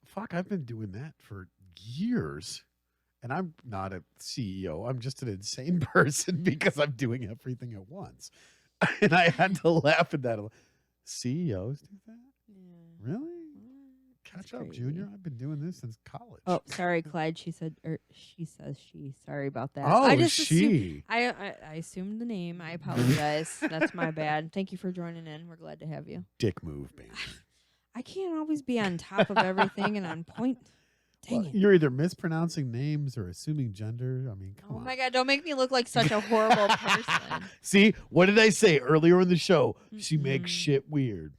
fuck, I've been doing that for years. And I'm not a CEO. I'm just an insane person because I'm doing everything at once. And I had to laugh at that. CEOs do that? Yeah. Really? Catch up, Junior. I've been doing this since college. Oh, sorry, Clyde. She says she. Sorry about that. Oh, I just she. I assumed the name. I apologize. That's my bad. Thank you for joining in. We're glad to have you. Dick move, man. I can't always be on top of everything and on point. Dang Well, it. you're either mispronouncing names or assuming gender. I mean, come Oh on. my God, don't make me look like such a horrible person. See, what did I say earlier in the show? She makes Mm-mm. shit weird.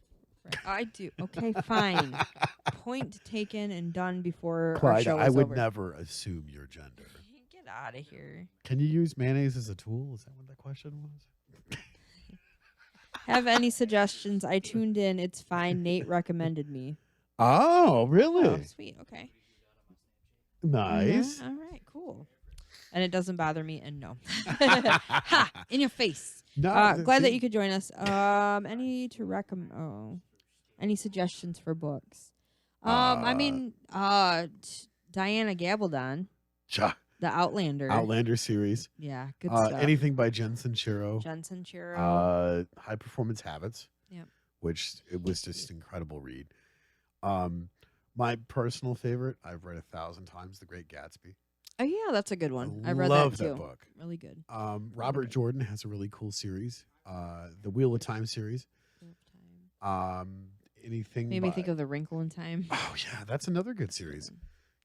Right. I do. Okay, fine. Point taken and done before our Clyde, show is I would over. never assume your gender. Get out of here. Can you use mayonnaise as a tool? Is that what the question was? Have any suggestions? I tuned in. It's fine. Nate recommended me. Oh, really? Oh, sweet. Okay. Nice. Yeah, all right. Cool. And it doesn't bother me. And no. Ha! In your face. No, Glad that see, you could join us. Any suggestions for books? I mean, Diana Gabaldon, Cha- The Outlander. Outlander series. Yeah, good stuff. Anything by Jensen Shiro. Jensen Chiro. High Performance Habits. Yep. Which it was just an incredible read. My personal favorite, I've read 1,000 times, The Great Gatsby. Oh yeah, that's a good one. I read love that too. book. Really good. Robert Jordan has a really cool series. The Wheel of Time series. Anything Made me think of The Wrinkle in Time. Oh yeah, that's another good series.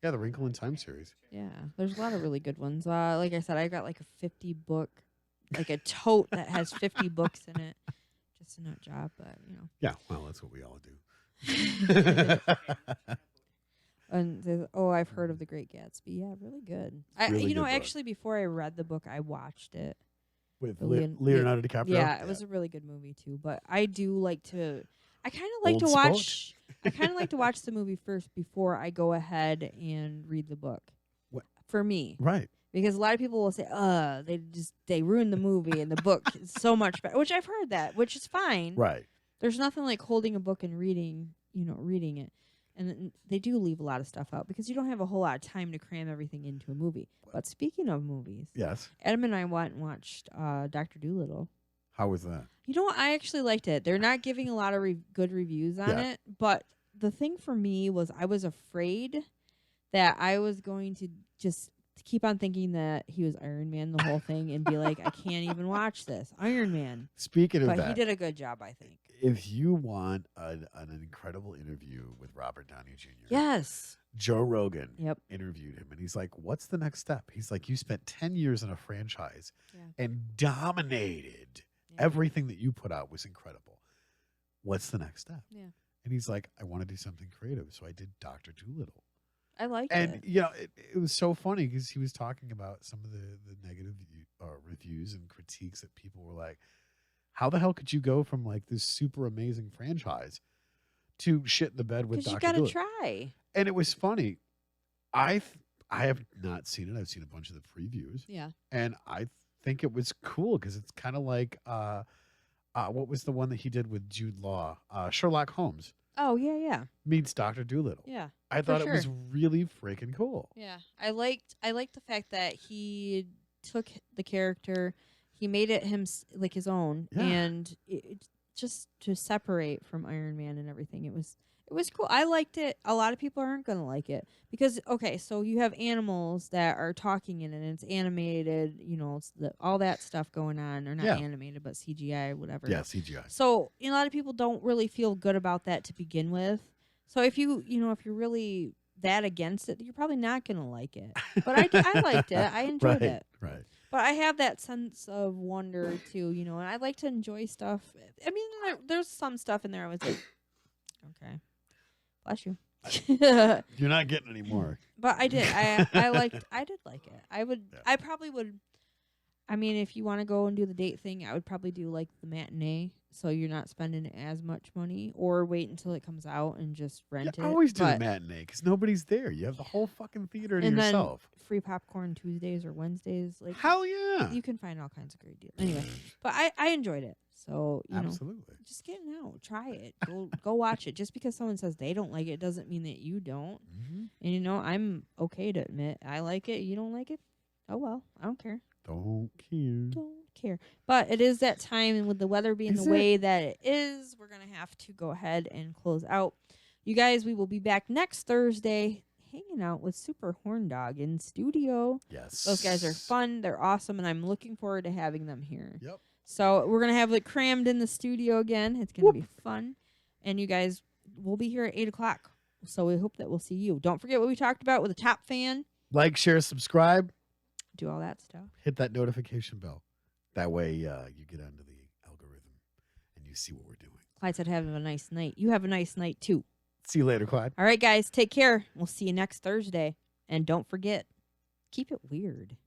Yeah, the Wrinkle in Time series. Yeah, there's a lot of really good ones. Like I said, I got like a 50 book, like a tote that has 50 books in it. Just a nut job, but you know. Yeah, well, that's what we all do. And I've heard of The Great Gatsby. Yeah, really good. Really good book. Actually, before I read the book, I watched it. With The Leonardo DiCaprio. Yeah, it was a really good movie too. But I do like to. I kind of like Old to sport. watch. I kind of like to watch the movie first before I go ahead and read the book. What? For me, Right. because a lot of people will say, they ruined the movie and the book is so much better," which I've heard that, which is fine. Right. There's nothing like holding a book and reading it. And then they do leave a lot of stuff out because you don't have a whole lot of time to cram everything into a movie. But speaking of movies, Yes. Adam and I went and watched Dr. Dolittle. How was that? You know what? I actually liked it. They're not giving a lot of good reviews on Yeah. it, but the thing for me was I was afraid that I was going to just keep on thinking that he was Iron Man the whole thing and be like, I can't even watch this. Iron Man. Speaking of But that, he did a good job, I think. if you want an incredible interview with Robert Downey Jr., Yes. Joe Rogan Yep. interviewed him, and he's like, "What's the next step?" He's like, "You spent 10 years in a franchise Yeah. and dominated Yeah. everything that you put out was incredible. What's the next step?" Yeah. And he's like, "I want to do something creative, so I did Dr. Dolittle." I liked And it. you know, it was so funny because he was talking about some of the negative reviews and critiques that people were like, "How the hell could you go from like this super amazing franchise to shit in the bed with Because you Dr. got to Dolittle?" try. And it was funny. I have not seen it. I've seen a bunch of the previews, Yeah. and I think it was cool because it's kind of like what was the one that he did with Jude Law? Sherlock Holmes Oh, yeah, yeah. meets Dr. Dolittle. Yeah. I thought for it was sure. really freaking cool. Yeah, I liked the fact that he took the character, he made it like his own, Yeah. and it just to separate from Iron Man and everything. It was cool. I liked it. A lot of people aren't gonna like it because okay, so you have animals that are talking in it, and it's animated. You know, it's all that stuff going on. Or not Yeah. animated, but CGI or whatever. Yeah, CGI. So a lot of people don't really feel good about that to begin with. So if you're really that against it, you're probably not gonna like it. But I liked it. I enjoyed Right, it. right. But I have that sense of wonder too, and I like to enjoy stuff. I mean, there's some stuff in there I was like, okay, bless you. You're not getting any more. But I did. I did like it. Yeah. I probably would. I mean, if you want to go and do the date thing, I would probably do like the matinee, so you're not spending as much money, or wait until it comes out and just rent You it. always do the But- matinee because nobody's there. You have the whole fucking theater to and then yourself. free popcorn Tuesdays or Wednesdays. Like Hell yeah. you can find all kinds of great deals. Anyway, but I enjoyed it. So Absolutely. just getting out, try it, go watch it. Just because someone says they don't like it doesn't mean that you don't. Mhm. And I'm okay to admit I like it. You don't like it? Oh well, I don't care. Don't care. Don't care. But it is that time, and with the weather being Is the it? way that it is, we're gonna have to go ahead and close out. You guys, we will be back next Thursday, hanging out with Super Horn Dog in studio. Yes. Those guys are fun. They're awesome, and I'm looking forward to having them here. Yep. So we're gonna have it crammed in the studio again. It's gonna be fun, and you guys will be here at 8:00. So we hope that we'll see you. Don't forget what we talked about with the top fan. Like, share, subscribe, Do all that stuff. hit that notification bell. That way you get onto the algorithm and you see what we're doing. Clyde said, "Have a nice night." You have a nice night too. See you later, Clyde. All right, guys, take care. We'll see you next Thursday. And don't forget, keep it weird.